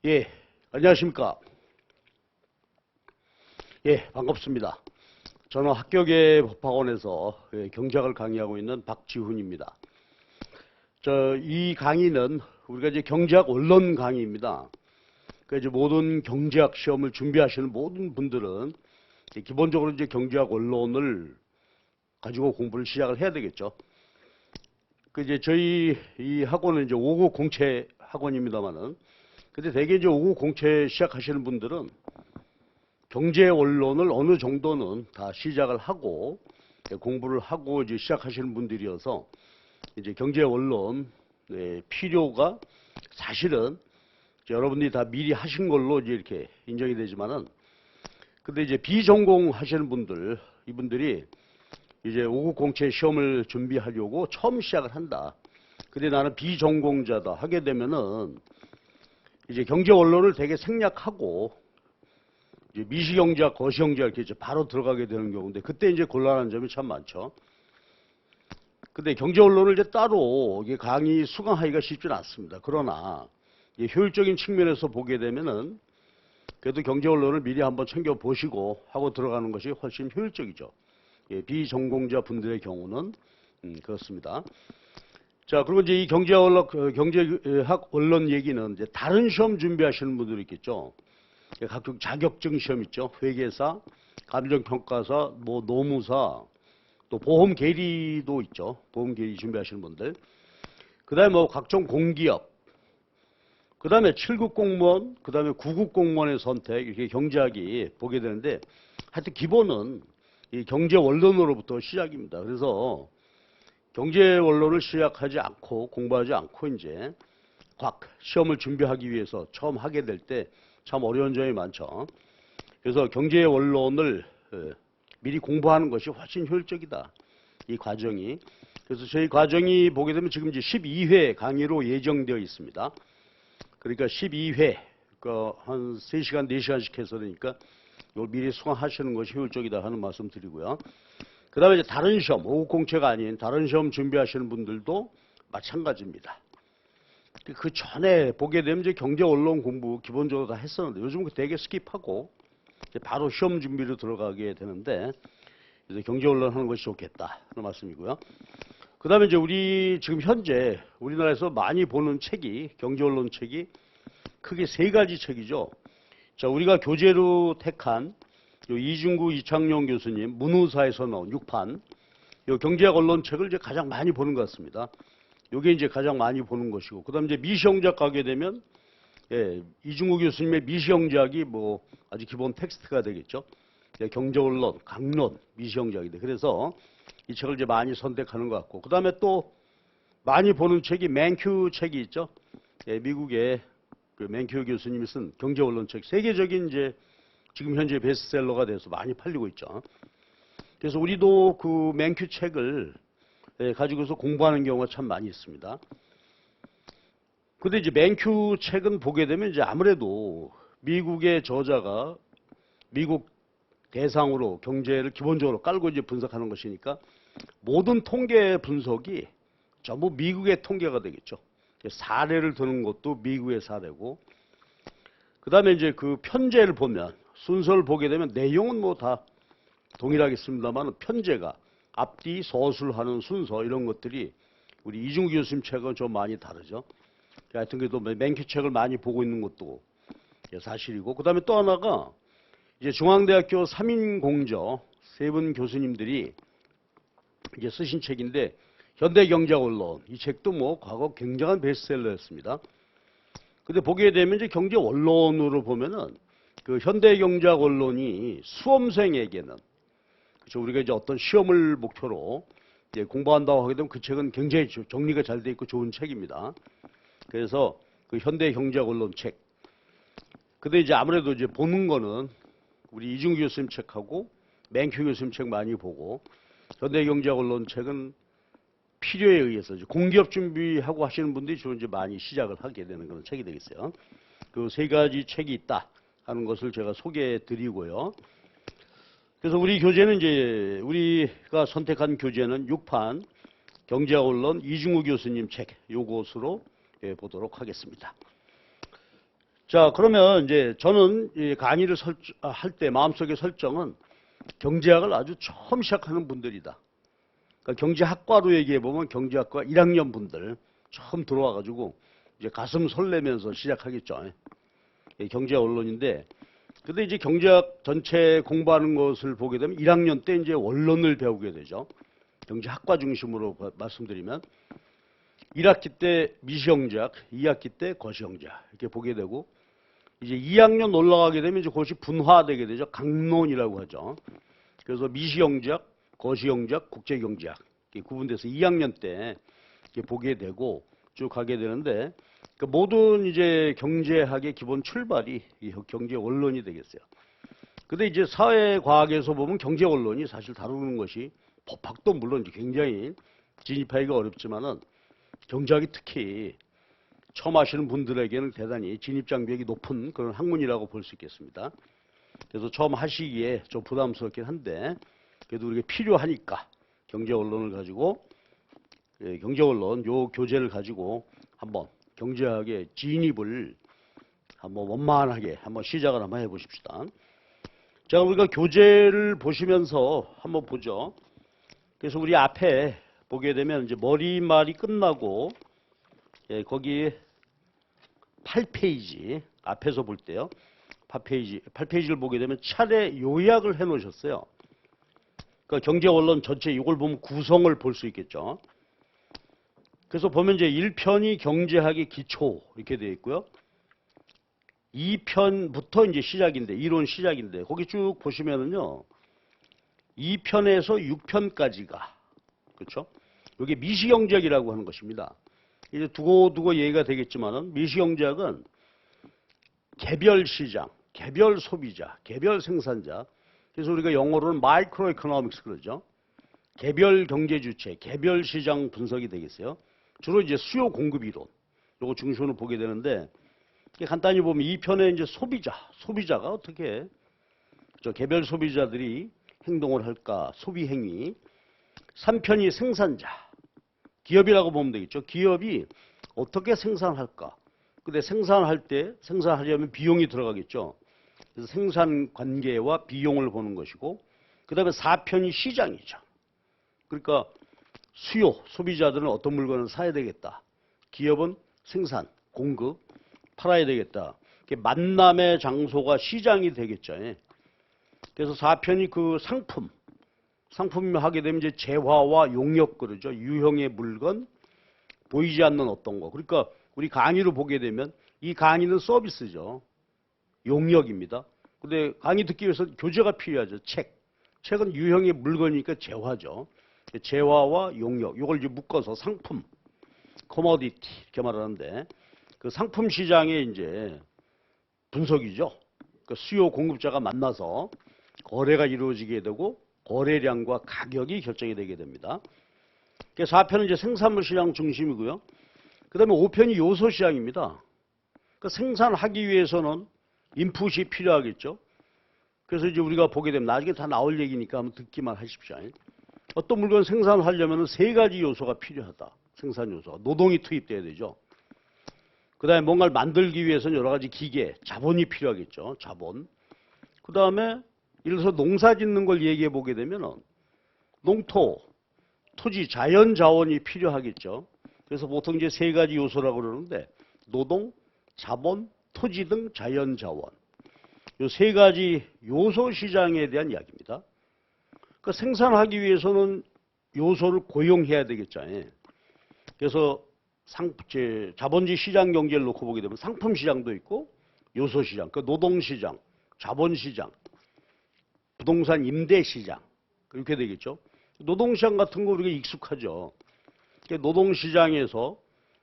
예, 안녕하십니까. 예, 반갑습니다. 저는 합격의 법학원에서 경제학을 강의하고 있는 박지훈입니다. 이 강의는 우리가 이제 경제학 원론 강의입니다. 그러니까 이제 모든 경제학 시험을 준비하시는 모든 분들은 기본적으로 이제 경제학 원론을 가지고 공부를 시작을 해야 되겠죠. 그 이제 저희 이 학원은 이제 5급 공채 학원입니다만은, 근데 대개 이제 5급 공채 시작하시는 분들은 경제 원론을 어느 정도는 다 시작을 하고 공부를 하고 이제 시작하시는 분들이어서 이제 경제 원론 필요가 사실은 여러분들이 다 미리 하신 걸로 이제 이렇게 인정이 되지만은, 근데 이제 비전공 하시는 분들, 이분들이 이제 5급 공채 시험을 준비하려고 처음 시작을 한다. 근데 나는 비전공자다 하게 되면은 이제 경제 원론을 되게 생략하고 이제 미시경제학, 거시경제학 이렇게 이제 바로 들어가게 되는 경우인데, 그때 이제 곤란한 점이 참 많죠. 근데 경제 원론을 이제 따로 이게 강의 수강하기가 쉽지는 않습니다. 그러나 효율적인 측면에서 보게 되면은 그래도 경제 원론을 미리 한번 챙겨 보시고 하고 들어가는 것이 훨씬 효율적이죠. 예, 비전공자 분들의 경우는 그렇습니다. 자, 그리고 이제 이 경제학 원론 얘기는 이제 다른 시험 준비하시는 분들이 있겠죠. 각종 자격증 시험 있죠. 회계사, 감정평가사, 뭐 노무사, 또 보험 계리도 있죠. 보험 계리 준비하시는 분들. 그다음에 뭐 각종 공기업, 그다음에 7급 공무원, 그다음에 9급 공무원의 선택, 이렇게 경제학이 보게 되는데, 하여튼 기본은 이 경제 원론으로부터 시작입니다. 그래서 경제 원론을 시작하지 않고 공부하지 않고 이제 시험을 준비하기 위해서 처음 하게 될 때 참 어려운 점이 많죠. 그래서 경제 원론을 미리 공부하는 것이 훨씬 효율적이다, 이 과정이. 그래서 저희 과정이 보게 되면 지금 이제 12회 강의로 예정되어 있습니다. 그러니까 12회, 한 3시간, 4시간씩 해서 되니까 이걸 미리 수강하시는 것이 효율적이다 하는 말씀 드리고요. 그 다음에 이제 다른 시험, 5급 공채가 아닌 다른 시험 준비하시는 분들도 마찬가지입니다. 그 전에 보게 되면 이제 경제 원론 공부 기본적으로 다 했었는데, 요즘은 되게 스킵하고 이제 바로 시험 준비로 들어가게 되는데, 이제 경제 원론 하는 것이 좋겠다 하는 말씀이고요. 그 다음에 이제 우리 지금 현재 우리나라에서 많이 보는 책이, 경제 원론 책이 크게 3가지 책이죠. 자, 우리가 교재로 택한 이중구 이창용 교수님 문후사에서 나온 6판, 이 경제학 원론 책을 이제 가장 많이 보는 것 같습니다. 이게 이제 가장 많이 보는 것이고, 그다음 이제 미시경제학 가게 되면 이중구 교수님의 미시경제학이 뭐 아주 기본 텍스트가 되겠죠. 경제원론, 강론, 미시경제학인데, 그래서 이 책을 이제 많이 선택하는 것 같고, 그다음에 또 많이 보는 책이 맨큐 책이 있죠. 미국의 그 맨큐 교수님이 쓴 경제원론 책, 세계적인 이제 지금 현재 베스트셀러가 돼서 많이 팔리고 있죠. 그래서 우리도 그 맨큐 책을 가지고서 공부하는 경우가 참 많이 있습니다. 근데 이제 맨큐 책은 보게 되면 이제 아무래도 미국의 저자가 미국 대상으로 경제를 기본적으로 깔고 이제 분석하는 것이니까 모든 통계 분석이 전부 미국의 통계가 되겠죠. 사례를 드는 것도 미국의 사례고, 그 다음에 이제 그 편제를 보면, 순서를 보게 되면 내용은 뭐 다 동일하겠습니다만 편제가 앞뒤 서술하는 순서 이런 것들이 우리 이중구 교수님 책은 좀 많이 다르죠. 하여튼 그래도 맨큐 책을 많이 보고 있는 것도 사실이고, 그 다음에 또 하나가 이제 중앙대학교 3인 공저 3분 교수님들이 이제 쓰신 책인데, 현대경제학 원론, 이 책도 뭐 과거 굉장한 베스트셀러였습니다. 근데 보게 되면 이제 경제 원론으로 보면은 그 현대경제학 원론이 수험생에게는, 그렇죠, 우리가 이제 어떤 시험을 목표로 이제 공부한다고 하게 되면 그 책은 굉장히 정리가 잘 돼 있고 좋은 책입니다. 그래서 그 현대경제학 원론 책. 근데 이제 아무래도 이제 보는 거는 우리 이중규 교수님 책하고 맨큐 교수님 책 많이 보고, 현대경제학 원론 책은 필요에 의해서 공기업 준비하고 하시는 분들이 주로 이제 많이 시작을 하게 되는 그런 책이 되겠어요. 그 3가지 책이 있다 하는 것을 제가 소개해 드리고요. 그래서 우리 교재는 이제 우리가 선택한 교재는 6판 경제학 원론 이중우 교수님 책, 요것으로 보도록 하겠습니다. 자, 자, 그러면 이제 저는 이 강의를 할 때 마음속의 설정은 경제학을 아주 처음 시작하는 분들이다. 그러니까 경제학과로 얘기해 보면 경제학과 1학년 분들 처음 들어와가지고 이제 가슴 설레면서 시작하겠죠. 예, 경제 언론인데, 근데 이제 경제학 전체 공부하는 것을 보게 되면 1학년 때 이제 원론을 배우게 되죠. 경제학과 중심으로 말씀드리면 1학기 때 미시경제학, 2학기 때 거시경제학 이렇게 보게 되고 이제 2학년 올라가게 되면 이제 그것이 분화되게 되죠. 강론이라고 하죠. 그래서 미시경제학, 거시경제학, 국제경제학 이렇게 구분돼서 2학년 때 이렇게 보게 되고 쭉 가게 되는데 그 모든 이제 경제학의 기본 출발이 이 경제 원론이 되겠어요. 근데 이제 사회과학에서 보면 경제 원론이 사실 다루는 것이 법학도 물론 이제 굉장히 진입하기가 어렵지만은 경제학이 특히 처음 하시는 분들에게는 대단히 진입 장벽이 높은 그런 학문이라고 볼 수 있겠습니다. 그래서 처음 하시기에 좀 부담스럽긴 한데 그래도 우리가 필요하니까 경제 원론을 가지고 경제 원론 요 교재를 가지고 한번 경제학의 진입을 한번 원만하게 한번 시작을 한번 해보십시다. 자, 우리가 교재를 보시면서 한번 보죠. 그래서 우리 앞에 보게 되면 이제 머리말이 끝나고 거기 8페이지 앞에서 볼 때요. 8페이지를 보게 되면 차례 요약을 해 놓으셨어요. 그러니까 경제 원론 전체 이걸 보면 구성을 볼 수 있겠죠. 그래서 보면 이제 1편이 경제학의 기초 이렇게 되어 있고요. 2편부터 이제 시작인데 이론 시작인데 거기 쭉 보시면은요. 2편에서 6편까지가 그렇죠? 이게 미시경제학이라고 하는 것입니다. 이제 두고두고 얘기가 되겠지만은 미시경제학은 개별 시장, 개별 소비자, 개별 생산자. 그래서 우리가 영어로는 마이크로 이코노믹스 그러죠. 개별 경제 주체, 개별 시장 분석이 되겠어요. 주로 이제 수요 공급 이론. 요거 중심으로 보게 되는데 간단히 보면 2편에 이제 소비자가 어떻게 저 개별 소비자들이 행동을 할까? 소비 행위. 3편이 생산자. 기업이라고 보면 되겠죠. 기업이 어떻게 생산할까? 근데 생산하려면 비용이 들어가겠죠. 그래서 생산 관계와 비용을 보는 것이고, 그 다음에 4편이 시장이죠. 그러니까 수요, 소비자들은 어떤 물건을 사야 되겠다. 기업은 생산, 공급, 팔아야 되겠다. 만남의 장소가 시장이 되겠죠. 그래서 4편이 그 상품 하게 되면 이제 재화와 용역 그러죠. 유형의 물건, 보이지 않는 어떤 거. 그러니까 우리 강의로 보게 되면 이 강의는 서비스죠. 용역입니다. 근데 강의 듣기 위해서 교재가 필요하죠. 책은 유형의 물건이니까 재화죠. 재화와 용역. 이걸 이제 묶어서 상품, 커머디티 이렇게 말하는데 그 상품 시장의 이제 분석이죠. 그 수요 공급자가 만나서 거래가 이루어지게 되고 거래량과 가격이 결정이 되게 됩니다. 그래서 4편은 이제 생산물 시장 중심이고요. 그 다음에 5편이 요소 시장입니다. 그러니까 생산하기 위해서는 인풋이 필요하겠죠. 그래서 이제 우리가 보게 되면 나중에 다 나올 얘기니까 한번 듣기만 하십시오. 어떤 물건 생산하려면 3가지 요소가 필요하다. 생산 요소가. 노동이 투입돼야 되죠. 그 다음에 뭔가를 만들기 위해서는 여러 가지 기계, 자본이 필요하겠죠. 자본. 그 다음에 예를 들어서 농사 짓는 걸 얘기해 보게 되면 농토, 토지, 자연 자원이 필요하겠죠. 그래서 보통 이제 3가지 요소라고 그러는데 노동, 자본, 토지 등 자연 자원. 이 3가지 요소 시장에 대한 이야기입니다. 그러니까 생산하기 위해서는 요소를 고용해야 되겠죠. 그래서 자본주의 시장 경제를 놓고 보게 되면 상품 시장도 있고 요소 시장, 그러니까 노동 시장, 자본 시장, 부동산 임대 시장 이렇게 되겠죠. 노동 시장 같은 거 우리가 익숙하죠. 노동 시장에서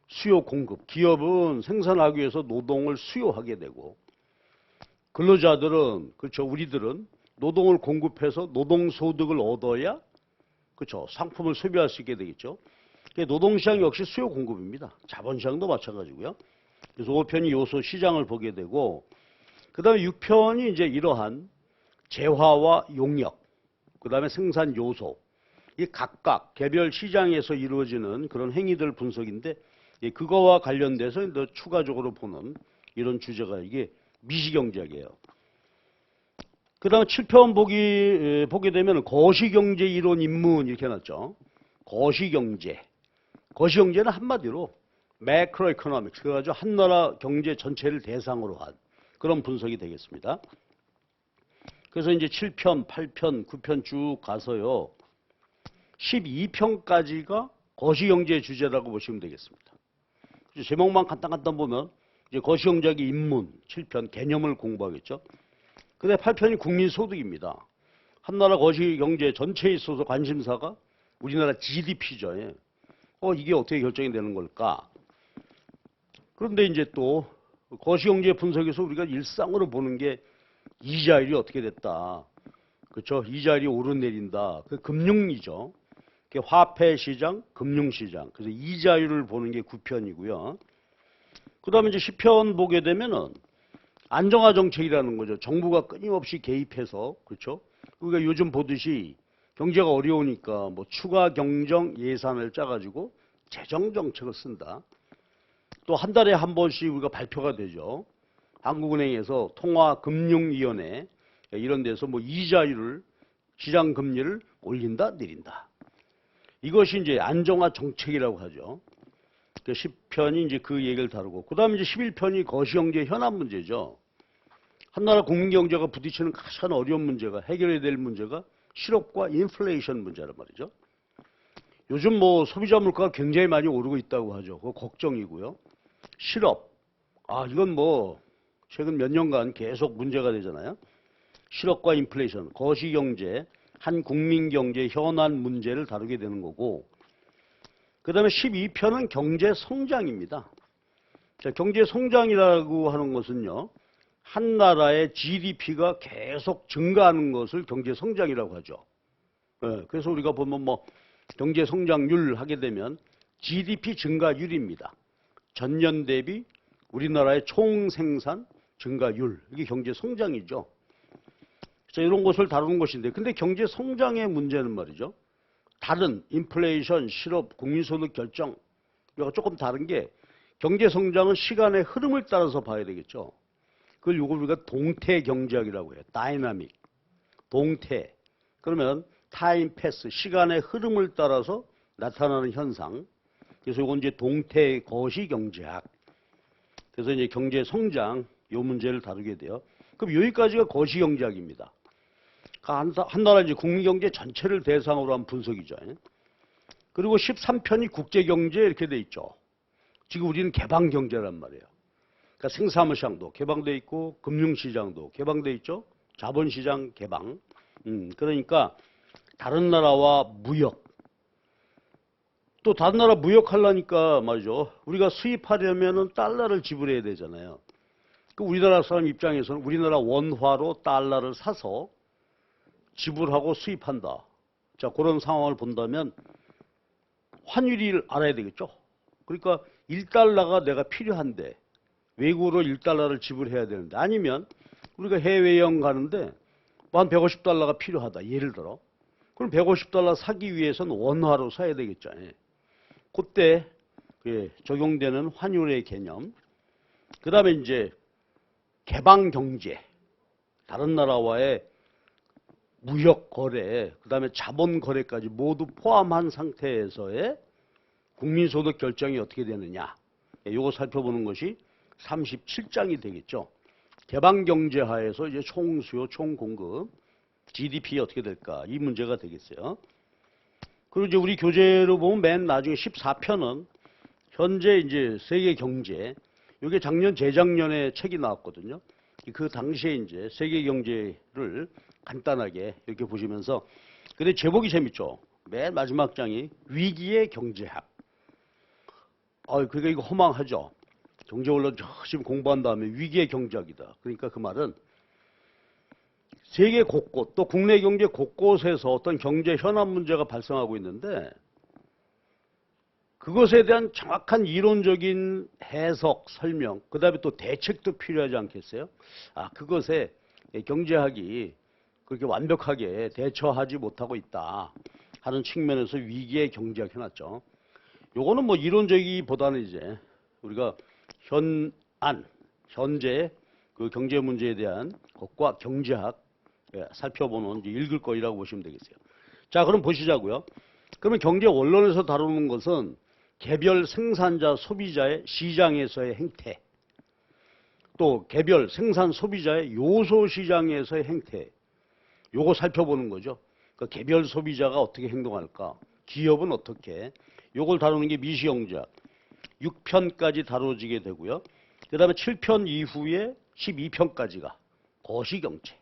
수요 공급, 기업은 생산하기 위해서 노동을 수요하게 되고 근로자들은 그렇죠. 우리들은 노동을 공급해서 노동 소득을 얻어야 그렇죠. 상품을 소비할 수 있게 되겠죠. 노동시장 역시 수요 공급입니다. 자본시장도 마찬가지고요. 그래서 5편이 요소 시장을 보게 되고 그 다음에 6편이 이제 이러한 재화와 용역, 그 다음에 생산 요소, 이 각각 개별 시장에서 이루어지는 그런 행위들 분석인데 그거와 관련돼서 더 추가적으로 보는 이런 주제가 이게 미시경제학이에요. 그 다음에 7편 보게 되면 거시경제 이론 입문 이렇게 해놨죠. 거시경제. 거시경제는 한마디로 매크로 이코노믹스, 그래가지고 한 나라 경제 전체를 대상으로 한 그런 분석이 되겠습니다. 그래서 이제 7편, 8편, 9편 쭉 가서요. 12편까지가 거시경제 주제라고 보시면 되겠습니다. 제목만 간단간단 보면 이제 거시경제학의 입문, 7편 개념을 공부하겠죠. 근데 8편이 국민소득입니다. 한 나라 거시경제 전체에 있어서 관심사가 우리나라 GDP죠. 이게 어떻게 결정이 되는 걸까? 그런데 이제 또 거시경제 분석에서 우리가 일상으로 보는 게 이자율이 어떻게 됐다. 그렇죠? 이자율이 오르내린다. 그 금융이죠. 화폐시장, 금융시장. 그래서 이자율을 보는 게 9편이고요. 그 다음에 이제 10편 보게 되면은 안정화 정책이라는 거죠. 정부가 끊임없이 개입해서, 그렇죠? 우리가 요즘 보듯이 경제가 어려우니까 뭐 추가 경정 예산을 짜가지고 재정 정책을 쓴다. 또 한 달에 한 번씩 우리가 발표가 되죠. 한국은행에서 통화금융위원회 이런 데서 뭐 이자율을 시장 금리를 올린다 내린다. 이것이 이제 안정화 정책이라고 하죠. 10편이 이제 그 얘기를 다루고, 그 다음에 이제 11편이 거시경제 현안 문제죠. 한 나라 국민 경제가 부딪히는 가장 어려운 문제가, 해결해야 될 문제가 실업과 인플레이션 문제란 말이죠. 요즘 뭐 소비자 물가가 굉장히 많이 오르고 있다고 하죠. 그거 걱정이고요. 실업, 이건 뭐 최근 몇 년간 계속 문제가 되잖아요. 실업과 인플레이션, 거시경제, 한 국민 경제 현안 문제를 다루게 되는 거고, 그 다음에 12편은 경제 성장입니다. 자, 경제 성장이라고 하는 것은요, 한 나라의 GDP가 계속 증가하는 것을 경제 성장이라고 하죠. 그래서 우리가 보면 뭐 경제 성장률 하게 되면 GDP 증가율입니다. 전년 대비 우리나라의 총 생산 증가율, 이게 경제 성장이죠. 자, 이런 것을 다루는 것인데, 근데 경제 성장의 문제는 말이죠. 다른 인플레이션, 실업, 국민소득 결정, 이거 조금 다른 게 경제 성장은 시간의 흐름을 따라서 봐야 되겠죠. 그걸 요걸 우리가 동태 경제학이라고 해요. 다이나믹, 동태. 그러면 타임 패스, 시간의 흐름을 따라서 나타나는 현상. 그래서 이건 이제 동태 거시 경제학. 그래서 이제 경제 성장 요 문제를 다루게 돼요. 그럼 여기까지가 거시 경제학입니다. 한 나라 이제 국민 경제 전체를 대상으로 한 분석이죠. 그리고 13편이 국제 경제 이렇게 돼 있죠. 지금 우리는 개방 경제란 말이에요. 그러니까 생산물 시장도 개방돼 있고 금융시장도 개방돼 있죠. 자본시장 개방. 그러니까 다른 나라와 무역. 또 다른 나라 무역하려니까 말이죠. 우리가 수입하려면은 달러를 지불해야 되잖아요. 그 우리나라 사람 입장에서는 우리나라 원화로 달러를 사서 지불하고 수입한다. 자, 그런 상황을 본다면 환율을 알아야 되겠죠. 그러니까 1달러가 내가 필요한데 외국으로 1달러를 지불해야 되는데, 아니면 우리가 해외여행 가는데 한 150달러가 필요하다. 예를 들어. 그럼 150달러 사기 위해서는 원화로 사야 되겠죠. 그때 적용되는 환율의 개념. 그 다음에 이제 개방 경제. 다른 나라와의 무역 거래, 그 다음에 자본 거래까지 모두 포함한 상태에서의 국민소득 결정이 어떻게 되느냐. 이거 살펴보는 것이 37장이 되겠죠. 개방 경제 하에서 이제 총수요, 총공급, GDP 어떻게 될까? 이 문제가 되겠어요. 그리고 이제 우리 교재로 보면 맨 나중에 14편은 현재 이제 세계 경제, 이게 작년, 재작년에 책이 나왔거든요. 그 당시에 이제 세계 경제를 간단하게 이렇게 보시면서, 근데 제목이 재밌죠. 맨 마지막 장이 위기의 경제학. 그러니까 이거 허망하죠. 경제원론 열심히 공부한 다음에 위기의 경제학이다. 그러니까 그 말은 세계 곳곳 또 국내 경제 곳곳에서 어떤 경제 현안 문제가 발생하고 있는데, 그것에 대한 정확한 이론적인 해석, 설명, 그 다음에 또 대책도 필요하지 않겠어요? 그것에 경제학이 그렇게 완벽하게 대처하지 못하고 있다 하는 측면에서 위기의 경제학 해놨죠. 요거는 뭐 이론적이보다는 이제 우리가 현재 그 경제 문제에 대한 것과 경제학 살펴보는 이제 읽을 거리라고 보시면 되겠어요. 자, 그럼 보시자고요. 그러면 경제 원론에서 다루는 것은 개별 생산자 소비자의 시장에서의 행태, 또 개별 생산 소비자의 요소 시장에서의 행태, 요거 살펴보는 거죠. 그러니까 개별 소비자가 어떻게 행동할까, 기업은 어떻게, 요걸 다루는 게 미시경제학. 6편까지 다뤄지게 되고요. 그 다음에 7편 이후에 12편까지가 거시경제.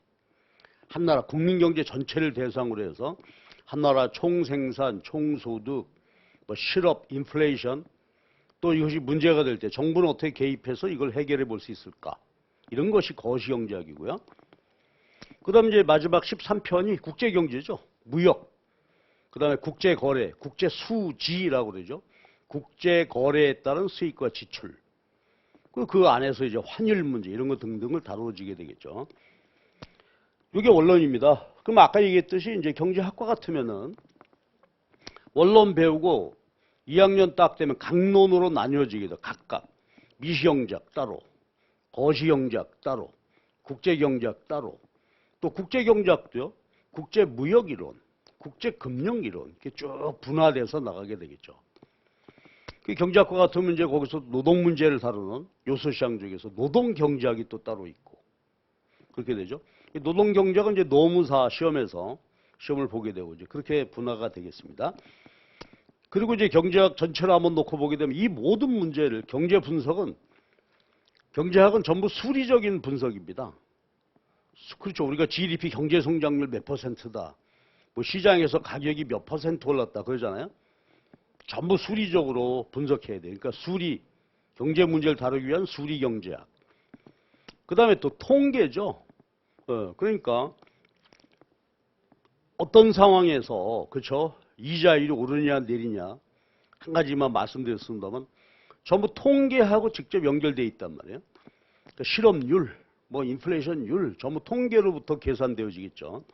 한나라 국민경제 전체를 대상으로 해서 한나라 총생산, 총소득, 뭐 실업, 인플레이션, 또 이것이 문제가 될 때 정부는 어떻게 개입해서 이걸 해결해 볼 수 있을까? 이런 것이 거시경제학이고요. 그 다음에 이제 마지막 13편이 국제경제죠. 무역. 그 다음에 국제거래, 국제수지라고 그러죠. 국제거래에 따른 수익과 지출. 그 안에서 이제 환율 문제 이런 것 등등을 다루어지게 되겠죠. 이게 원론입니다. 그럼 아까 얘기했듯이 이제 경제학과 같으면은 원론 배우고 2학년 딱 되면 강론으로 나뉘어지게 돼. 각각 미시경제학 따로, 거시경제학 따로, 국제경제학 따로, 또 국제경제학도요. 국제무역이론, 국제금융이론 이렇게 쭉 분화돼서 나가게 되겠죠. 그 경제학과 같으면 이제 거기서 노동 문제를 다루는 요소시장 중에서 노동경제학이 또 따로 있고 그렇게 되죠. 노동경제학은 이제 노무사 시험에서 시험을 보게 되고 이제 그렇게 분화가 되겠습니다. 그리고 이제 경제학 전체를 한번 놓고 보게 되면 이 모든 문제를 경제 분석은 경제학은 전부 수리적인 분석입니다. 그렇죠. 우리가 GDP 경제 성장률 몇 %다. 뭐 시장에서 가격이 몇 % 올랐다 그러잖아요. 전부 수리적으로 분석해야 돼요. 그러니까 수리, 경제 문제를 다루기 위한 수리 경제학. 그 다음에 또 통계죠. 그러니까 어떤 상황에서 그렇죠. 이자율이 오르냐 내리냐 한 가지만 말씀드렸습니다만 전부 통계하고 직접 연결되어 있단 말이에요. 그러니까 실업률, 뭐 인플레이션율 전부 통계로부터 계산되어지겠죠.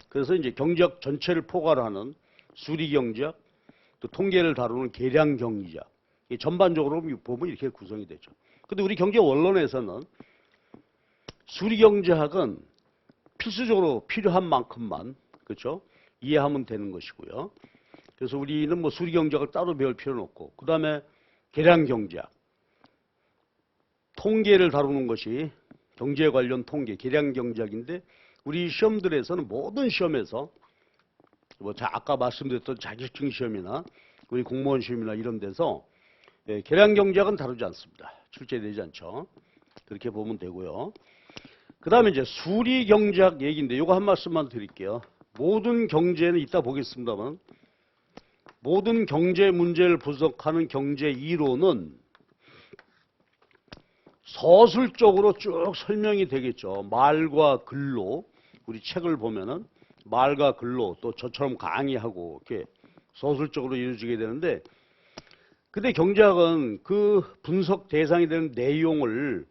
그래서 이제 경제학 전체를 포괄하는 수리 경제학, 또 통계를 다루는 계량 경제학, 전반적으로 보면 이렇게 구성이 되죠. 근데 우리 경제 원론에서는 수리 경제학은 필수적으로 필요한 만큼만 그렇죠? 이해하면 되는 것이고요. 그래서 우리는 뭐 수리 경제학을 따로 배울 필요는 없고, 그 다음에 계량 경제학, 통계를 다루는 것이 경제 관련 통계, 계량 경제학인데 우리 시험들에서는 모든 시험에서 뭐 아까 말씀드렸던 자격증 시험이나 우리 공무원 시험이나 이런 데서 계량 경제학은 다루지 않습니다. 출제되지 않죠. 그렇게 보면 되고요. 그 다음에 이제 수리 경제학 얘기인데 이거 한 말씀만 드릴게요. 모든 경제는 이따 보겠습니다만 모든 경제 문제를 분석하는 경제 이론은 서술적으로 쭉 설명이 되겠죠. 말과 글로 우리 책을 보면은 말과 글로 또 저처럼 강의하고 이렇게 서술적으로 이루어지게 되는데 근데 경제학은 그 분석 대상이 되는 내용을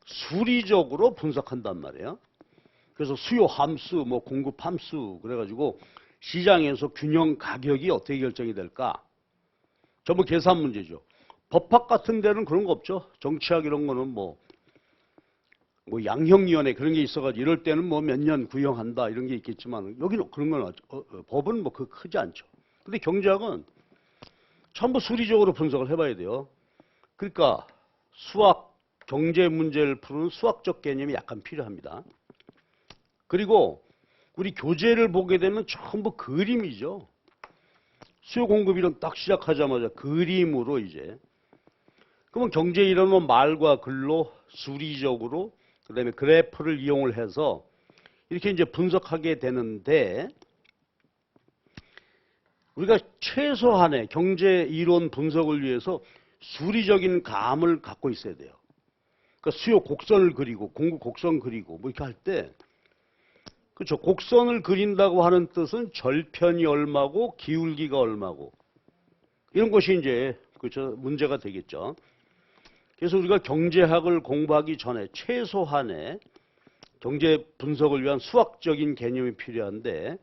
수리적으로 분석한단 말이에요. 그래서 수요 함수, 뭐 공급 함수 그래가지고 시장에서 균형 가격이 어떻게 결정이 될까? 전부 계산 문제죠. 법학 같은 데는 그런 거 없죠. 정치학 이런 거는 뭐 양형위원회 그런 게 있어가지고 이럴 때는 뭐 몇 년 구형한다 이런 게 있겠지만 여기는 그런 건 법은 뭐 그 크지 않죠. 근데 경제학은 전부 수리적으로 분석을 해봐야 돼요. 그러니까 수학, 경제 문제를 푸는 수학적 개념이 약간 필요합니다. 그리고 우리 교재를 보게 되면 전부 그림이죠. 수요 공급 이론 딱 시작하자마자 그림으로 이제 그러면 경제 이론은 말과 글로 수리적으로 그다음에 그래프를 이용을 해서 이렇게 이제 분석하게 되는데 우리가 최소한의 경제 이론 분석을 위해서 수리적인 감을 갖고 있어야 돼요. 그러니까 수요 곡선을 그리고 공급 곡선 그리고 뭐 이렇게 할 때 그렇죠. 곡선을 그린다고 하는 뜻은 절편이 얼마고 기울기가 얼마고 이런 것이 이제 그렇죠. 문제가 되겠죠. 그래서 우리가 경제학을 공부하기 전에 최소한의 경제 분석을 위한 수학적인 개념이 필요한데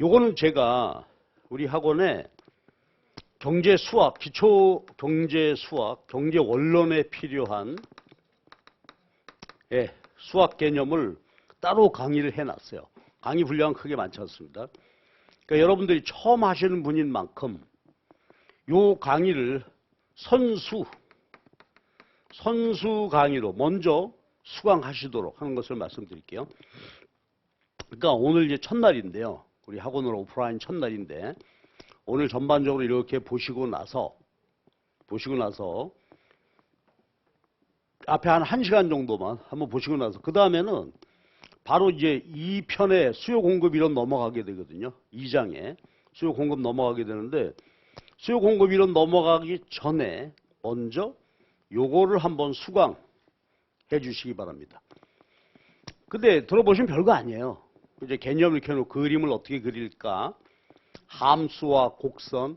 요거는 제가 우리 학원에 경제 수학, 기초 경제 수학, 경제 원론에 필요한 예, 수학 개념을 따로 강의를 해놨어요. 강의 분량은 크게 많지 않습니다. 그러니까 여러분들이 처음 하시는 분인 만큼 요 강의를 선수 강의로 먼저 수강하시도록 하는 것을 말씀드릴게요. 그러니까 오늘 이제 첫날인데요. 우리 학원으로 오프라인 첫날인데 오늘 전반적으로 이렇게 보시고 나서 앞에 한 1시간 정도만 한번 보시고 나서 그 다음에는 바로 이제 2편에 수요 공급 이론 넘어가게 되거든요. 2장에 수요 공급 넘어가게 되는데 수요 공급 이론 넘어가기 전에 먼저 요거를 한번 수강해 주시기 바랍니다. 근데 들어보시면 별거 아니에요. 이제 개념을 켜놓고 그림을 어떻게 그릴까, 함수와 곡선,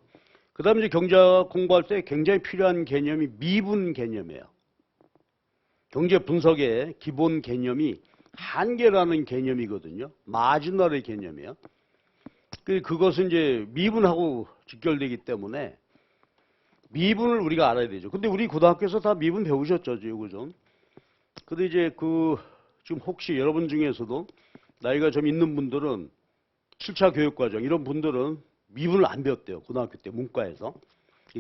그 다음에 이제 경제학 공부할 때 굉장히 필요한 개념이 미분 개념이에요. 경제 분석의 기본 개념이 한계라는 개념이거든요. 마지널의 개념이에요. 그것은 이제 미분하고 직결되기 때문에 미분을 우리가 알아야 되죠. 근데 우리 고등학교에서 다 미분 배우셨죠, 그죠? 근데 이제 지금 혹시 여러분 중에서도 나이가 좀 있는 분들은 7차 교육과정 이런 분들은 미분을 안 배웠대요. 고등학교 때 문과에서.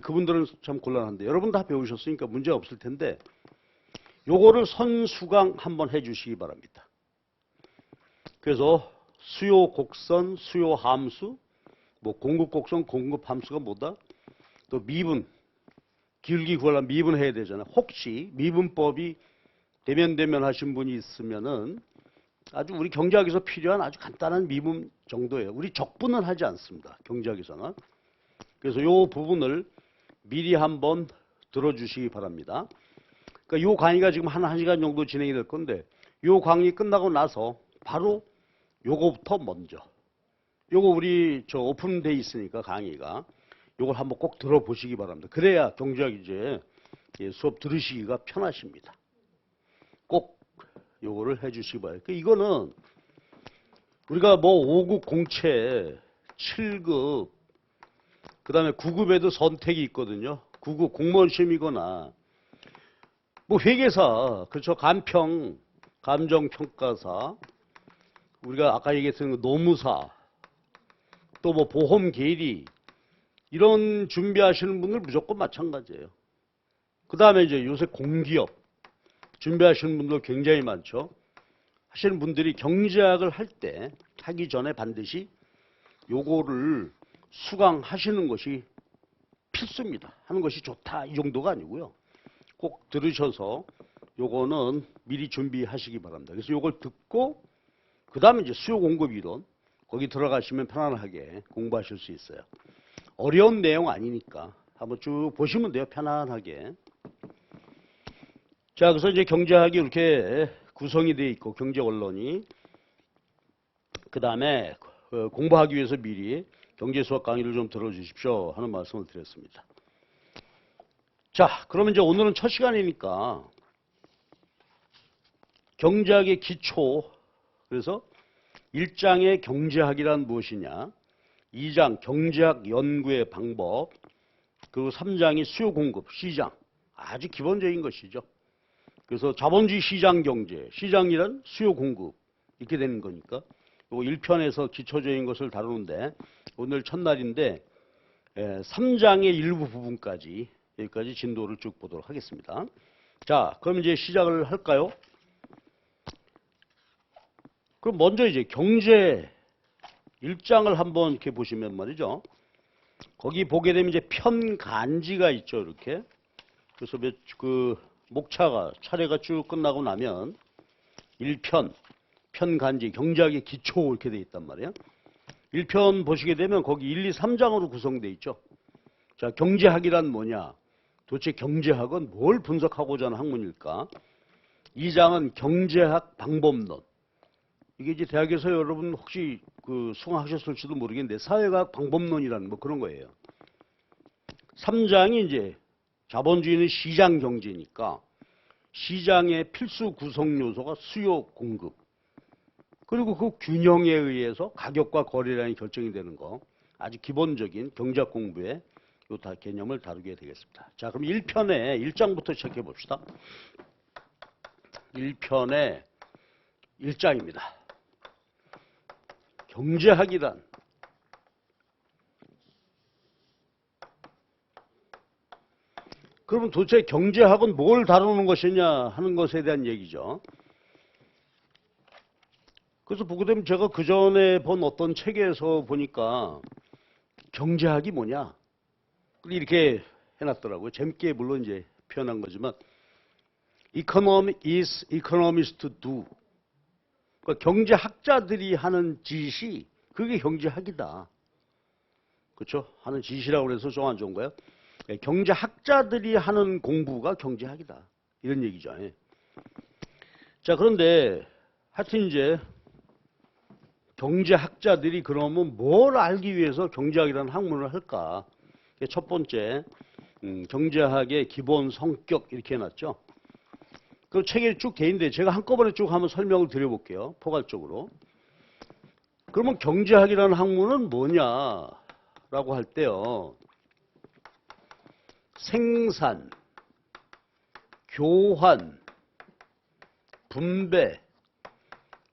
그분들은 참 곤란한데 여러분 다 배우셨으니까 문제 없을 텐데 요거를 선수강 한번 해주시기 바랍니다. 그래서 수요 곡선, 수요 함수, 뭐 공급 곡선, 공급 함수가 뭐다? 또 미분, 기울기 구하려면 미분 해야 되잖아요. 혹시 미분법이 대면 하신 분이 있으면은 아주 우리 경제학에서 필요한 아주 간단한 미분 정도예요. 우리 적분은 하지 않습니다. 경제학에서는. 그래서 요 부분을 미리 한번 들어주시기 바랍니다. 그러니까 요 강의가 지금 한 1시간 정도 진행이 될 건데 요 강의 끝나고 나서 바로 요거부터 먼저 요거 우리 오픈돼 있으니까 강의가 요걸 한번 꼭 들어보시기 바랍니다. 그래야 경제학 이제 수업 들으시기가 편하십니다. 꼭 요거를 해주시기 바랍니다. 이거는 우리가 뭐 5급 공채, 7급, 그 다음에 9급에도 선택이 있거든요. 9급 공무원 시험이거나 뭐 회계사, 그렇죠. 간평, 감정평가사, 우리가 아까 얘기했던 노무사, 또 뭐 보험 계리 이런 준비하시는 분들 무조건 마찬가지예요. 그 다음에 이제 요새 공기업 준비하시는 분들 굉장히 많죠. 하시는 분들이 경제학을 하기 전에 반드시 요거를 수강하시는 것이 필수입니다. 하는 것이 좋다 이 정도가 아니고요. 꼭 들으셔서 요거는 미리 준비하시기 바랍니다. 그래서 요걸 듣고 그 다음에 이제 수요 공급 이론 거기 들어가시면 편안하게 공부하실 수 있어요. 어려운 내용 아니니까 한번 쭉 보시면 돼요. 편안하게. 자, 그래서 이제 경제학이 이렇게 구성이 되어 있고 경제 원론이 그 다음에 공부하기 위해서 미리 경제 수학 강의를 좀 들어주십시오 하는 말씀을 드렸습니다. 자, 그러면 이제 오늘은 첫 시간이니까 경제학의 기초, 그래서 1장의 경제학이란 무엇이냐, 2장 경제학 연구의 방법, 그리고 3장이 수요 공급, 시장, 아주 기본적인 것이죠. 그래서 자본주의 시장 경제, 시장이란 수요 공급 이렇게 되는 거니까 요 1편에서 기초적인 것을 다루는데 오늘 첫날인데 3장의 일부 부분까지 여기까지 진도를 쭉 보도록 하겠습니다. 자, 그럼 이제 시작을 할까요? 그럼 먼저 이제 경제 1장을 한번 이렇게 보시면 말이죠. 거기 보게 되면 이제 편간지가 있죠, 이렇게. 그래서 목차가 차례가 쭉 끝나고 나면 1편, 편간지, 경제학의 기초 이렇게 돼 있단 말이에요. 1편 보시게 되면 거기 1, 2, 3장으로 구성돼 있죠. 자, 경제학이란 뭐냐? 도대체 경제학은 뭘 분석하고자 하는 학문일까? 2장은 경제학 방법론. 이게 이제 대학에서 여러분 혹시 수강하셨을지도 모르겠는데 사회과학 방법론이라는 뭐 그런 거예요. 3장이 이제 자본주의는 시장 경제니까 시장의 필수 구성 요소가 수요 공급. 그리고 그 균형에 의해서 가격과 거래량이 결정이 되는 거. 아주 기본적인 경제학 공부의 요 개념을 다루게 되겠습니다. 자, 그럼 1편에 1장부터 시작해 봅시다. 1편의 1장입니다. 경제학이란 그러면 도대체 경제학은 뭘 다루는 것이냐 하는 것에 대한 얘기죠. 그래서 보게 되면 제가 그 전에 본 어떤 책에서 보니까 경제학이 뭐냐 이렇게 해놨더라고요. 재밌게 물론 이제 표현한 거지만 Economy is economists to do. 그러니까 경제학자들이 하는 짓이 그게 경제학이다. 그렇죠? 하는 짓이라고 그래서 좀 안 좋은 거예요. 경제학자들이 하는 공부가 경제학이다. 이런 얘기죠. 자, 그런데 하여튼 이제 경제학자들이 그러면 뭘 알기 위해서 경제학이라는 학문을 할까? 첫 번째, 경제학의 기본 성격 이렇게 해놨죠. 그 책에 쭉 돼 있는데 제가 한꺼번에 쭉 한번 설명을 드려볼게요. 포괄적으로. 그러면 경제학이라는 학문은 뭐냐라고 할 때요. 생산, 교환, 분배,